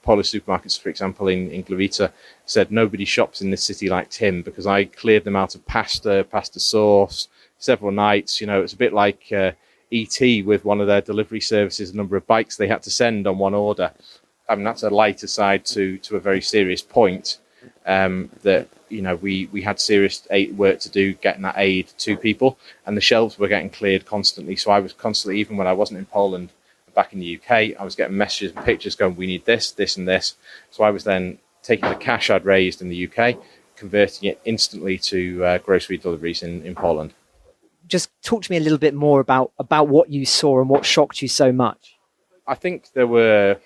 Polish supermarkets, for example, in Gliwice, said nobody shops in this city like Tim, because I cleared them out of pasta sauce, several nights. You know, it's a bit like ET with one of their delivery services, a number of bikes they had to send on one order. I mean, that's a lighter side to a very serious point, that, you know, we had serious work to do getting that aid to people, and the shelves were getting cleared constantly. So I was constantly, even when I wasn't in Poland, back in the UK, I was getting messages and pictures going, we need this, this and this. So I was then taking the cash I'd raised in the UK, converting it instantly to grocery deliveries in Poland. Just talk to me a little bit more about what you saw and what shocked you so much. I think there were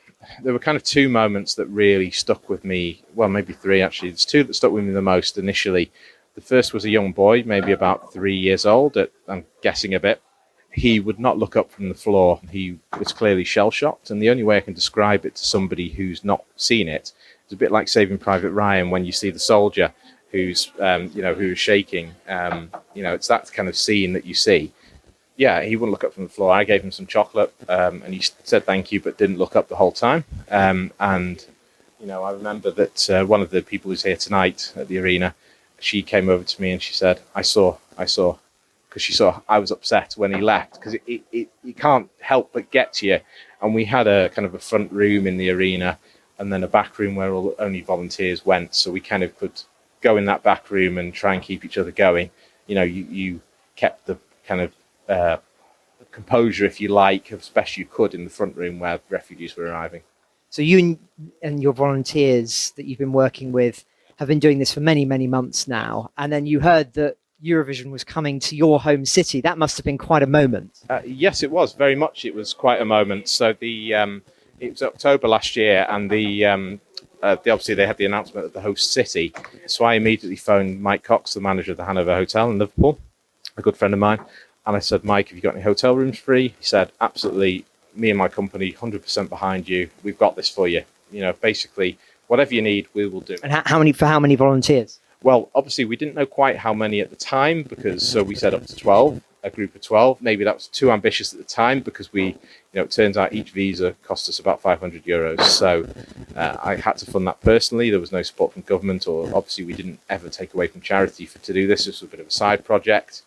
kind of two moments that really stuck with me. Well, maybe three actually. There's two that stuck with me the most initially. The first was a young boy, maybe about 3 years old, I'm guessing a bit. He would not look up from the floor. He was clearly shell-shocked, and the only way I can describe it to somebody who's not seen it, it's a bit like Saving Private Ryan when you see the soldier who's who's shaking. It's that kind of scene that you see. Yeah, he wouldn't look up from the floor. I gave him some chocolate, and he said thank you, but didn't look up the whole time. I remember that one of the people who's here tonight at the arena, she came over to me and she said, I saw, because she saw I was upset when he left, because it can't help but get to you. And we had a kind of a front room in the arena and then a back room where only volunteers went. So we kind of could go in that back room and try and keep each other going. You kept the kind of composure, if you like, as best you could in the front room where refugees were arriving. So you and your volunteers that you've been working with have been doing this for many, many months now. And then you heard that Eurovision was coming to your home city. That must have been quite a moment. Yes, it was. Very much it was quite a moment. So it was October last year, and obviously they had the announcement of the host city. So I immediately phoned Mike Cox, the manager of the Hanover Hotel in Liverpool, a good friend of mine. And I said, Mike, have you got any hotel rooms free? He said, absolutely. Me and my company, 100% behind you. We've got this for you. Basically, whatever you need, we will do. And how many volunteers? Well, obviously, we didn't know quite how many at the time, so we said up to 12, a group of 12. Maybe that was too ambitious at the time, because it turns out each visa cost us about €500. So I had to fund that personally. There was no support from government, or obviously we didn't ever take away from charity to do this. This was a bit of a side project,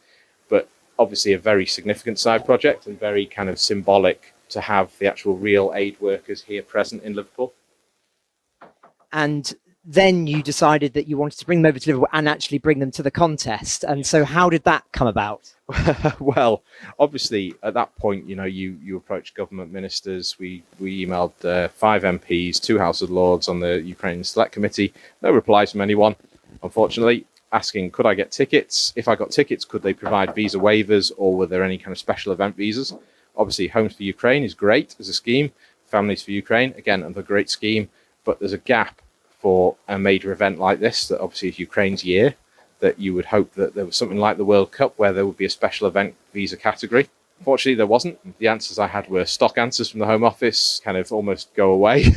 but obviously a very significant side project and very kind of symbolic to have the actual real aid workers here present in Liverpool. And then you decided that you wanted to bring them over to Liverpool and actually bring them to the contest. And so how did that come about? Well, obviously, at that point, you approached government ministers. We emailed 5 MPs, 2 House of Lords on the Ukrainian Select Committee. No replies from anyone, unfortunately, asking, could I get tickets? If I got tickets, could they provide visa waivers, or were there any kind of special event visas? Obviously, Homes for Ukraine is great as a scheme. Families for Ukraine, again, another great scheme. But there's a gap for a major event like this, that obviously is Ukraine's year, that you would hope that there was something like the World Cup where there would be a special event visa category. Unfortunately, there wasn't. The answers I had were stock answers from the Home Office, kind of almost go away.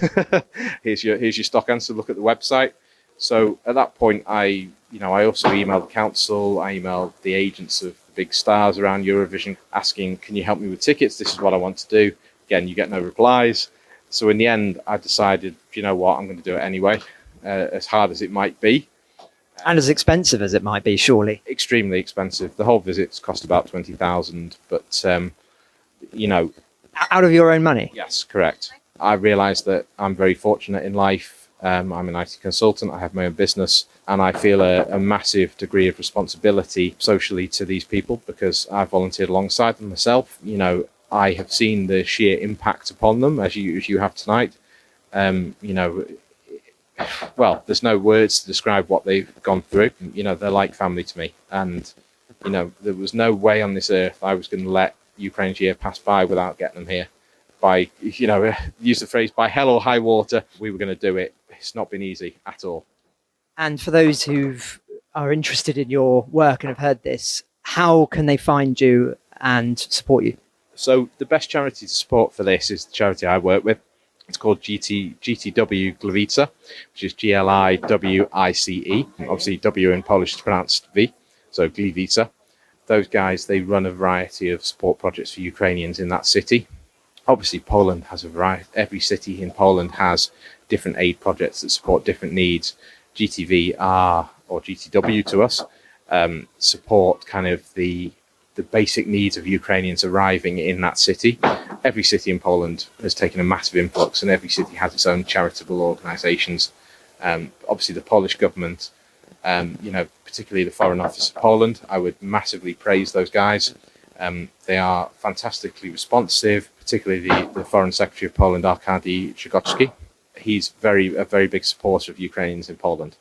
Here's your stock answer, look at the website. So at that point, I also emailed the council, I emailed the agents of the big stars around Eurovision asking, can you help me with tickets? This is what I want to do. Again, you get no replies. So in the end, I decided, you know what, I'm going to do it anyway, as hard as it might be. And as expensive as it might be, surely. Extremely expensive. The whole visits cost about 20,000, but, Out of your own money? Yes, correct. I realised that I'm very fortunate in life. I'm an IT consultant, I have my own business, and I feel a massive degree of responsibility socially to these people, because I've volunteered alongside them myself. I have seen the sheer impact upon them, as you have tonight. Well, there's no words to describe what they've gone through. They're like family to me. And, there was no way on this earth I was going to let Ukraine's year pass by without getting them here. By, use the phrase, by hell or high water, we were going to do it. It's not been easy at all. And for those who are interested in your work and have heard this, how can they find you and support you? So the best charity to support for this is the charity I work with. It's called GTW Gliwice, which is Gliwice. Obviously, W in Polish is pronounced V, so Gliwice. Those guys, they run a variety of support projects for Ukrainians in that city. Obviously, Poland has a variety. Every city in Poland has different aid projects that support different needs. GTV or GTW to us, support kind of the basic needs of Ukrainians arriving in that city. Every city in Poland has taken a massive influx, and every city has its own charitable organisations. Obviously, the Polish government, particularly the Foreign Office of Poland, I would massively praise those guys. They are fantastically responsive, particularly the Foreign Secretary of Poland, Arkady Czygocki. He's a very big supporter of Ukrainians in Poland.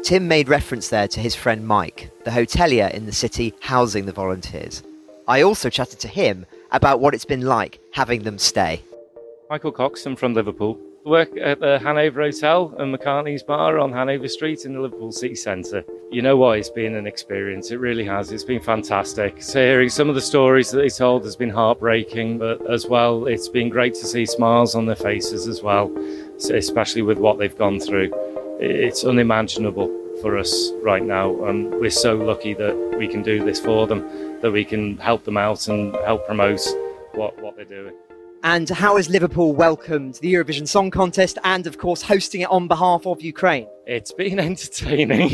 Tim made reference there to his friend Mike, the hotelier in the city housing the volunteers. I also chatted to him about what it's been like having them stay. Michael Cox, I'm from Liverpool. I work at the Hanover Hotel and McCartney's Bar on Hanover Street in the Liverpool city centre. You know what, it's been an experience, it really has. It's been fantastic. So hearing some of the stories that they told has been heartbreaking, but as well, it's been great to see smiles on their faces as well, especially with what they've gone through. It's unimaginable for us right now, and we're so lucky that we can do this for them, that we can help them out and help promote what they're doing. And how has Liverpool welcomed the Eurovision Song Contest and, of course, hosting it on behalf of Ukraine? It's been entertaining.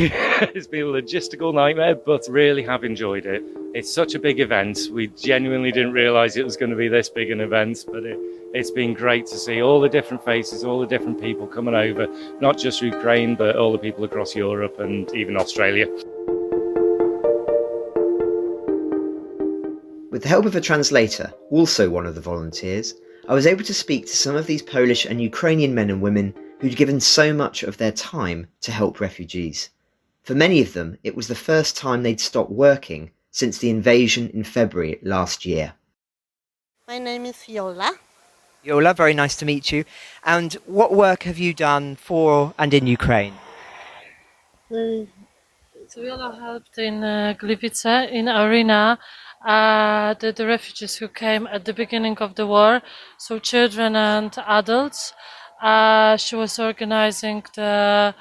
It's been a logistical nightmare, but really have enjoyed it. It's such a big event. We genuinely didn't realise it was going to be this big an event, but it's been great to see all the different faces, all the different people coming over, not just Ukraine, but all the people across Europe and even Australia. With the help of a translator, also one of the volunteers, I was able to speak to some of these Polish and Ukrainian men and women who'd given so much of their time to help refugees. For many of them, it was the first time they'd stopped working since the invasion in February last year. My name is Viola. Yola, very nice to meet you. And what work have you done for and in Ukraine? So Viola helped in Gliwice, in Arena, the refugees who came at the beginning of the war, so children and adults. She was organizing the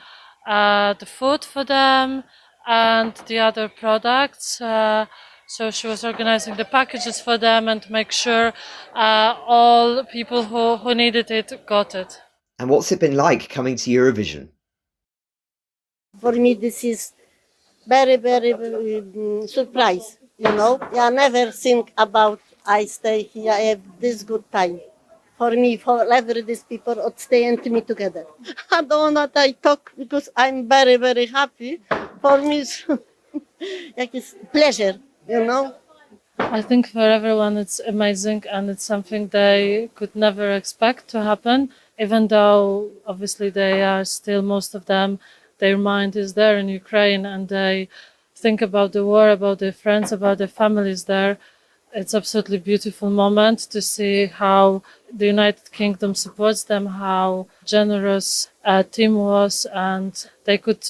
food for them and the other products. So she was organizing the packages for them and make sure all people who needed it got it. And what's it been like coming to Eurovision? For me, this is very, very surprise. You know, I never think about I stay here. I have this good time. For me, forever, these people would stay and me together. I don't know that I talk because I'm very, very happy. For me, it's pleasure, you know. I think for everyone it's amazing and it's something they could never expect to happen, even though obviously they are still, most of them, their mind is there in Ukraine and they think about the war, about their friends, about their families there. It's absolutely beautiful moment to see how the United Kingdom supports them, how generous team was, and they could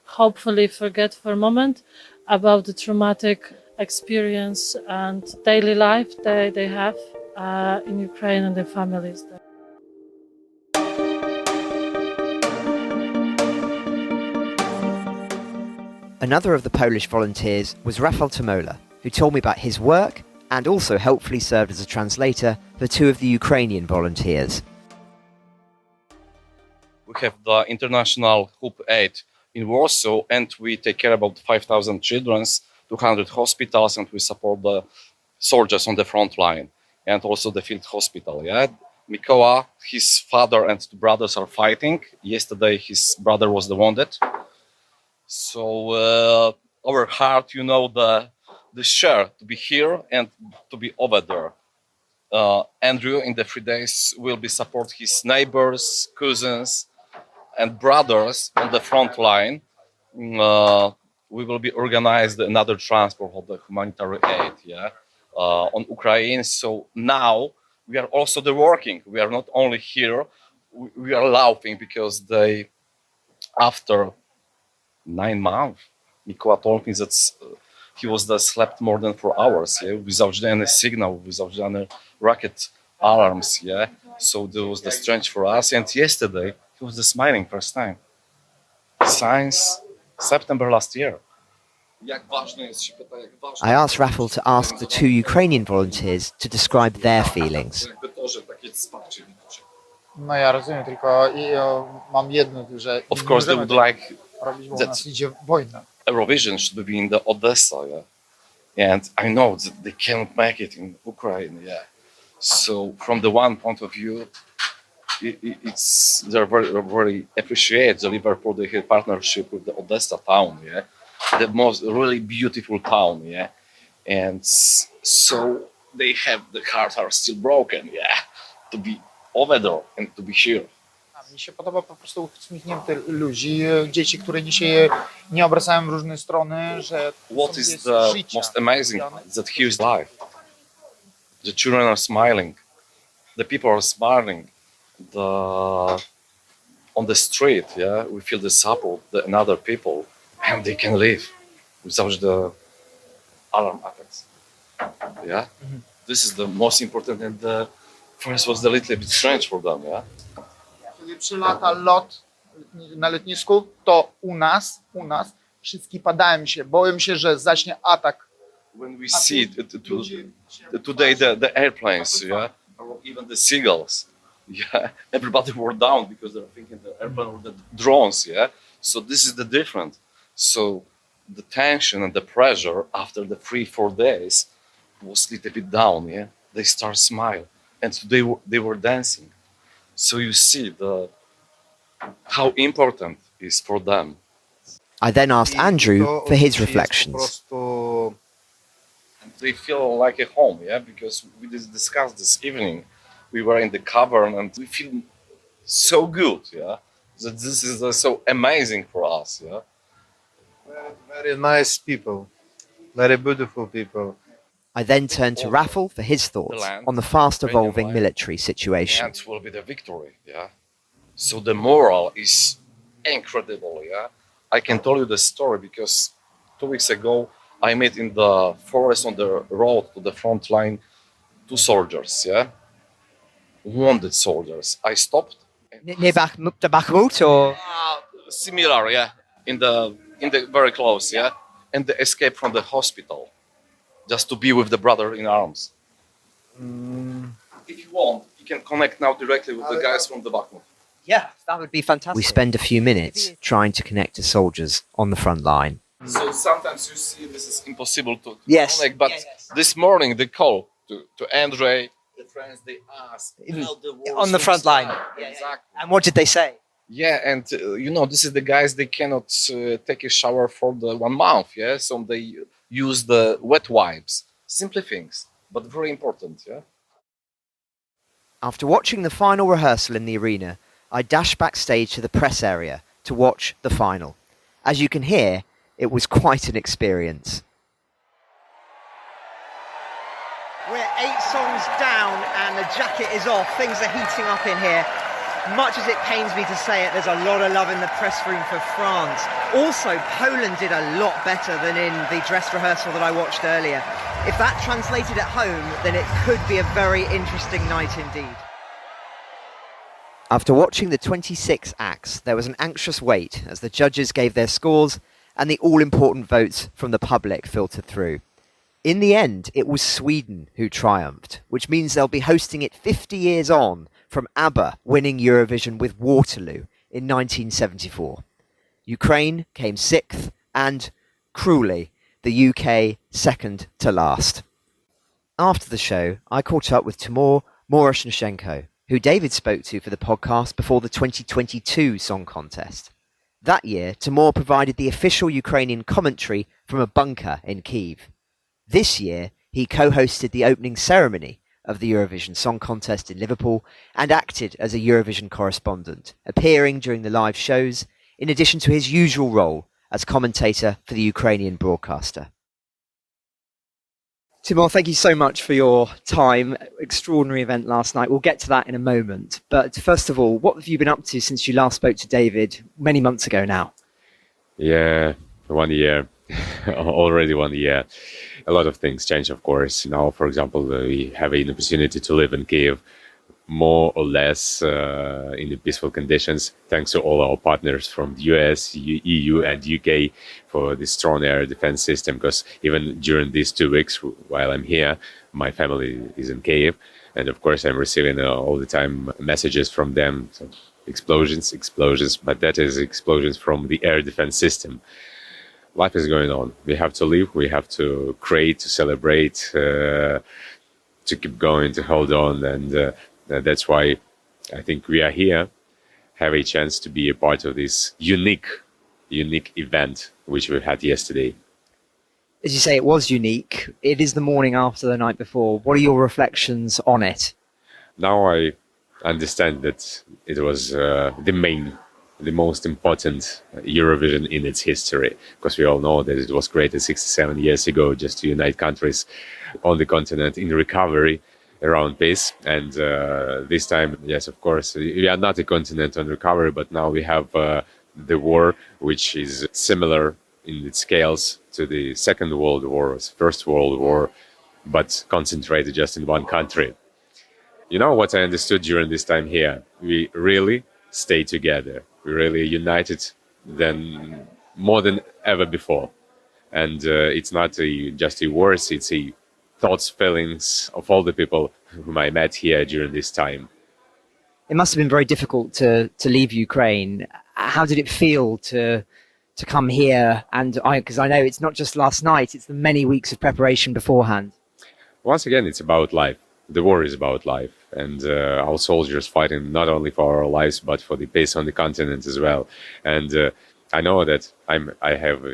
hopefully forget for a moment about the traumatic experience and daily life they have in Ukraine and their families there. Another of the Polish volunteers was Rafał Tomola, who told me about his work and also helpfully served as a translator for two of the Ukrainian volunteers. We have the International Hope Aid in Warsaw, and we take care about 5,000 children, 200 hospitals, and we support the soldiers on the front line and also the field hospital. Yeah, Mikoła, his father and two brothers are fighting. Yesterday, his brother was wounded. So our heart, you know, the share to be here and to be over there. Andrew, in the 3 days, will be support his neighbors, cousins, and brothers on the front line. We will be organized another transport of the humanitarian aid, on Ukraine. So now we are also working. We are not only here. We are laughing because they, after 9 months, Mikoła told me that he was slept more than 4 hours, without any signal, without any rocket alarms, So there was the strange for us. And yesterday he was smiling first time since September last year. I asked Rafał to ask the two Ukrainian volunteers to describe their feelings. No ja rozumiem, tylko mam jedno, że of course they would like robić, bo u nas idzie wojna. Eurovision should be in the Odessa, and I know that they cannot make it in Ukraine, So from the one point of view, they're very appreciate the Liverpool partnership with the Odessa town, the most really beautiful town, and so they have the hearts are still broken, to be over there and to be here. Mi się podoba po prostu uśmiechnięte ludzi, dzieci, które dzisiaj nie obracają w różne strony, że what is the most amazing that here's life. The children are smiling. The people are smiling. On the street, yeah, we feel the support and other people, and they can live without the alarm attacks. Yeah, this is the most important, and the first was a little bit strange for them. Yeah. Kiedy przylata lot na lotnisku, to u nas wszystkie padają się, boją się, że zacznie atak. When we see today the airplanes, yeah, or even the seagulls, yeah, everybody were down because they're thinking the airplane or the drones, yeah. So this is the difference. So the tension and the pressure after the 3-4 days was a little bit down, yeah. They start smile, and today they were dancing. So you see how important it is for them. I then asked Andrew for his reflections. They feel like a home, yeah, because we discussed this evening. We were in the cavern and we feel so good, yeah, that this is so amazing for us, yeah. Very nice people, very beautiful people. I then turned to Rafał for his thoughts on the fast-evolving military situation. And will be the victory, yeah. So the moral is incredible, yeah. I can tell you the story because 2 weeks ago I met in the forest on the road to the front line 2 soldiers, yeah, wounded soldiers. I stopped. Near Bakhmut or? Similar, yeah, in the very close, yeah, and they escaped from the hospital just to be with the brother in arms. If you want, you can connect now directly with the guys from the Bakhmut. Yeah, that would be fantastic. We spend a few minutes trying to connect to soldiers on the front line. So sometimes you see this is impossible to Yes. connect, but this morning they call to Andre, the friends, they ask how the war On the front line. Exactly. And what did they say? Yeah, and this is the guys, they cannot take a shower for the 1 month, yeah, so they use the wet wipes. Simple things, but very important, yeah. After watching the final rehearsal in the arena, I dashed backstage to the press area to watch the final. As you can hear, it was quite an experience. We're 8 songs down and the jacket is off. Things are heating up in here. Much as it pains me to say it, there's a lot of love in the press room for France. Also, Poland did a lot better than in the dress rehearsal that I watched earlier. If that translated at home, then it could be a very interesting night indeed. After watching the 26 acts, there was an anxious wait as the judges gave their scores and the all-important votes from the public filtered through. In the end, it was Sweden who triumphed, which means they'll be hosting it 50 years on from ABBA winning Eurovision with Waterloo in 1974. Ukraine came 6th and, cruelly, the UK second to last. After the show, I caught up with Timur Moroshenko, who David spoke to for the podcast before the 2022 Song Contest. That year, Timur provided the official Ukrainian commentary from a bunker in Kyiv. This year, he co-hosted the opening ceremony of the Eurovision Song Contest in Liverpool and acted as a Eurovision correspondent, appearing during the live shows, in addition to his usual role as commentator for the Ukrainian broadcaster. Timur, thank you so much for your time. Extraordinary event last night. We'll get to that in a moment. But first of all, what have you been up to since you last spoke to David many months ago now? Yeah, 1 year. Already 1 year. A lot of things change, of course. Now, for example, we have an opportunity to live in Kyiv more or less in the peaceful conditions, thanks to all our partners from the US, EU and UK for the strong air defense system, because even during these 2 weeks while I'm here, my family is in Kyiv, and of course I'm receiving all the time messages from them, so explosions, but that is explosions from the air defense system. Life is going on. We have to live, we have to create, to celebrate, to keep going, to hold on, and that's why I think we are here, have a chance to be a part of this unique event which we had yesterday. As you say, it was unique. It is the morning after the night before. What are your reflections on it? Now I understand that it was the most important Eurovision in its history, because we all know that it was created 67 years ago just to unite countries on the continent in recovery. around peace. And this time, yes, of course, we are not a continent on recovery, but now we have the war, which is similar in its scales to the Second World War, First World War, but concentrated just in one country. You know what I understood during this time here? We really stay together. We really united than more than ever before. And it's not just a words, it's a thoughts, feelings of all the people whom I met here during this time. It must have been very difficult to leave Ukraine. How did it feel to come here? And because I know it's not just last night, it's the many weeks of preparation beforehand. Once again, it's about life. The war is about life. And our soldiers fighting not only for our lives, but for the peace on the continent as well. And I know that I have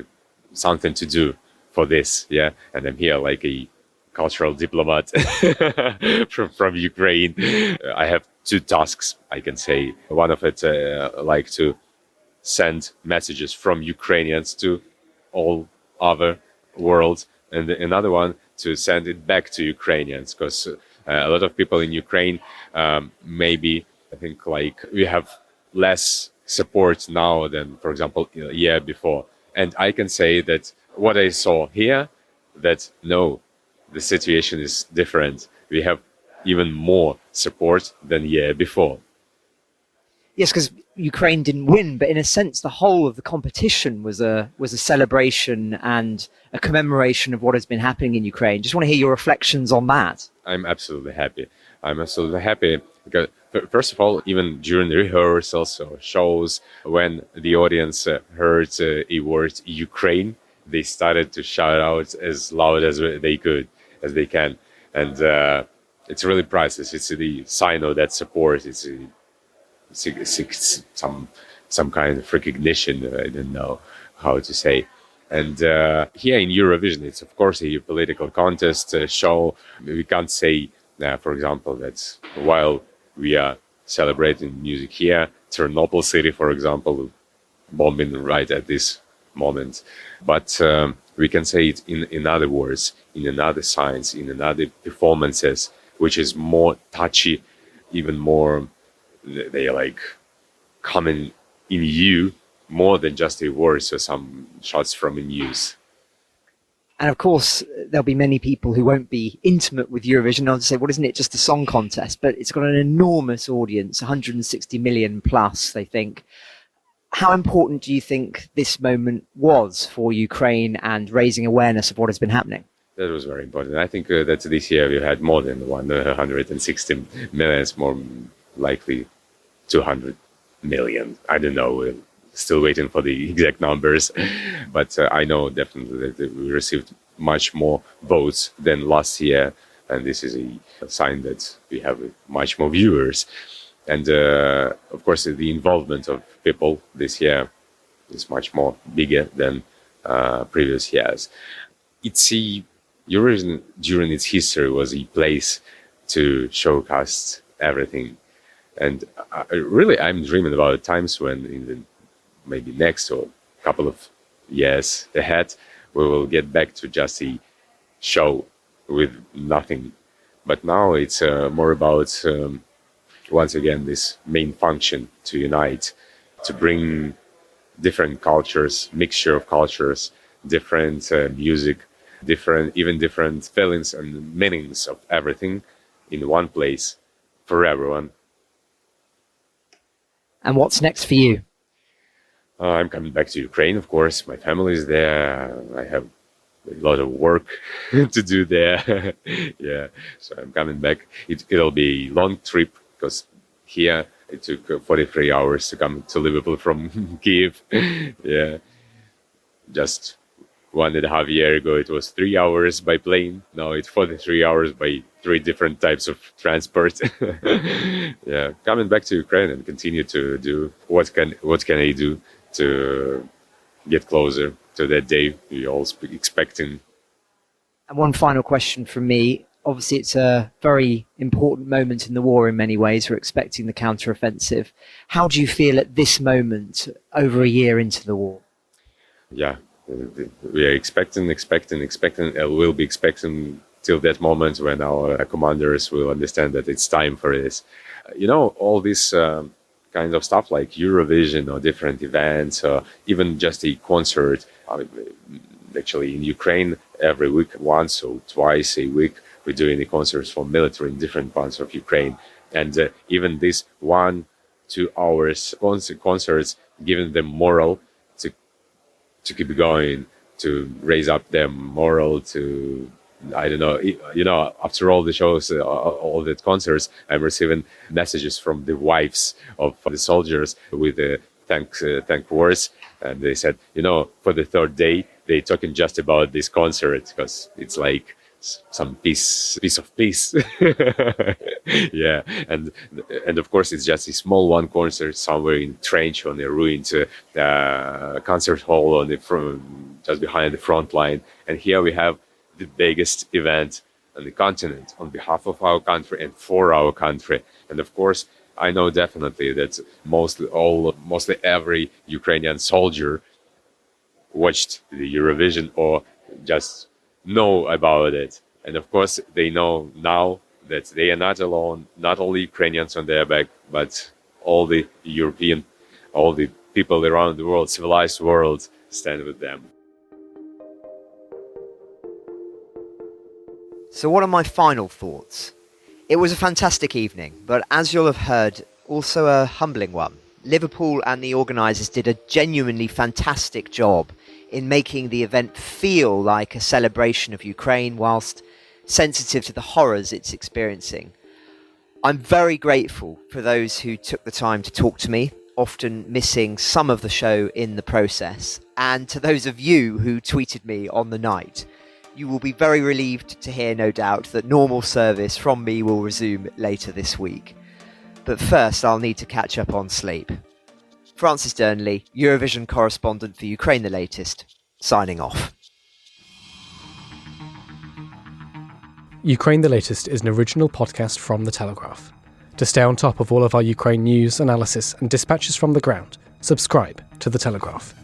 something to do for this, yeah. And I'm here like a cultural diplomat from Ukraine. I have two tasks, I can say. One of it, like to send messages from Ukrainians to all other world, and another one to send it back to Ukrainians, because a lot of people in Ukraine, maybe I think like we have less support now than, for example, a year before. And I can say that what I saw here, that no, the situation is different. We have even more support than the year before. Yes, because Ukraine didn't win, but in a sense, the whole of the competition was a celebration and a commemoration of what has been happening in Ukraine. Just want to hear your reflections on that. I'm absolutely happy. I'm absolutely happy because, first of all, even during the rehearsals or shows, when the audience heard a word Ukraine, they started to shout out as loud as they can. And it's really priceless. It's the sign of that support. It's some kind of recognition. I don't know how to say. And here in Eurovision, it's of course a political contest show. We can't say, for example, that while we are celebrating music here, Ternopil city, for example, bombing right at this moment. But we can say it in other words, in another signs, in other performances, which is more touchy, even more. They are like coming in you more than just a words or some shots from a news. And of course, there'll be many people who won't be intimate with Eurovision. I'll say, well, isn't it just a song contest? But it's got an enormous audience, 160 million plus, they think. How important do you think this moment was for Ukraine and raising awareness of what has been happening? That was very important. I think that this year we had more than 160 million, more likely 200 million. I don't know. We're still waiting for the exact numbers. But I know definitely that we received much more votes than last year. And this is a sign that we have much more viewers. And of course, the involvement of people this year is much more bigger than previous years. It's Eurovision during its history was a place to showcase everything. And I'm dreaming about times when in the maybe next or couple of years ahead, we will get back to just a show with nothing. But now it's more about, once again, this main function to unite, to bring different cultures, mixture of cultures, different music, different feelings and meanings of everything in one place for everyone. And what's next for you? I'm coming back to Ukraine, of course. My family is there. I have a lot of work to do there. Yeah, so I'm coming back. It'll be a long trip because here it took 43 hours to come to Liverpool from Kiev. Yeah, just 1.5 years ago it was 3 hours by plane. Now it's 43 hours by 3 different types of transport. Yeah, coming back to Ukraine and continue to do what can I do to get closer to that day we all expecting. And one final question from me. Obviously, it's a very important moment in the war in many ways. We're expecting the counteroffensive. How do you feel at this moment, over a year into the war? Yeah, we are expecting. We'll be expecting till that moment when our commanders will understand that it's time for this. All this kind of stuff like Eurovision or different events, or even just a concert. Actually, in Ukraine, every week, once or twice a week, we're doing the concerts for military in different parts of Ukraine. And even this 1-2 hours concerts, giving them morale to keep going, to raise up their morale, to, I don't know, after all the shows, all the concerts, I'm receiving messages from the wives of the soldiers with the thank words. And they said, for the third day, they're talking just about this concert because it's like some piece of peace. Yeah, and of course it's just a small one concert somewhere in trench on a ruined concert hall on the front, just behind the front line. And here we have the biggest event on the continent on behalf of our country and for our country. And of course, I know definitely that mostly every Ukrainian soldier watched the Eurovision or just know about it. And of course, they know now that they are not alone, not only Ukrainians on their back, but all the European, all the people around the world, civilized world, stand with them. So what are my final thoughts? It was a fantastic evening, but as you'll have heard, also a humbling one. Liverpool and the organisers did a genuinely fantastic job in making the event feel like a celebration of Ukraine whilst sensitive to the horrors it's experiencing. I'm very grateful for those who took the time to talk to me, often missing some of the show in the process, and to those of you who tweeted me on the night. You will be very relieved to hear, no doubt, that normal service from me will resume later this week. But first, I'll need to catch up on sleep. Francis Dearnley, Eurovision correspondent for Ukraine the Latest, signing off. Ukraine the Latest is an original podcast from The Telegraph. To stay on top of all of our Ukraine news, analysis and dispatches from the ground, subscribe to The Telegraph.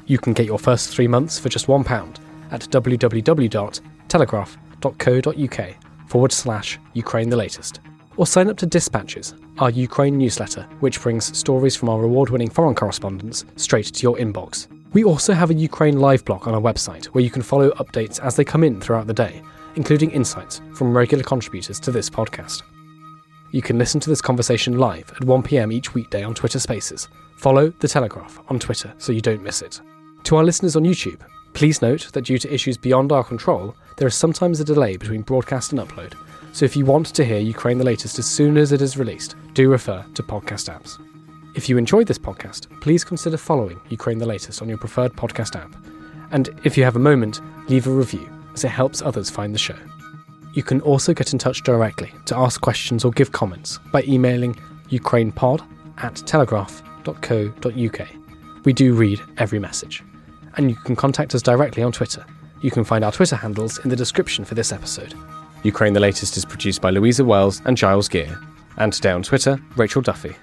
You can get your first 3 months for just £1 at www.telegraph.co.uk/Ukraine the Latest. Or sign up to Dispatches, our Ukraine newsletter, which brings stories from our award-winning foreign correspondents straight to your inbox. We also have a Ukraine live blog on our website where you can follow updates as they come in throughout the day, including insights from regular contributors to this podcast. You can listen to this conversation live at 1 p.m. each weekday on Twitter Spaces. Follow The Telegraph on Twitter so you don't miss it. To our listeners on YouTube, please note that due to issues beyond our control, there is sometimes a delay between broadcast and upload. So if you want to hear Ukraine the Latest as soon as it is released, do refer to podcast apps. If you enjoyed this podcast, please consider following Ukraine the Latest on your preferred podcast app. And if you have a moment, leave a review, as it helps others find the show. You can also get in touch directly to ask questions or give comments by emailing ukrainepod@telegraph.co.uk. We do read every message. And you can contact us directly on Twitter. You can find our Twitter handles in the description for this episode. Ukraine the Latest is produced by Louisa Wells and Giles Gear. And today on Twitter, Rachel Duffy.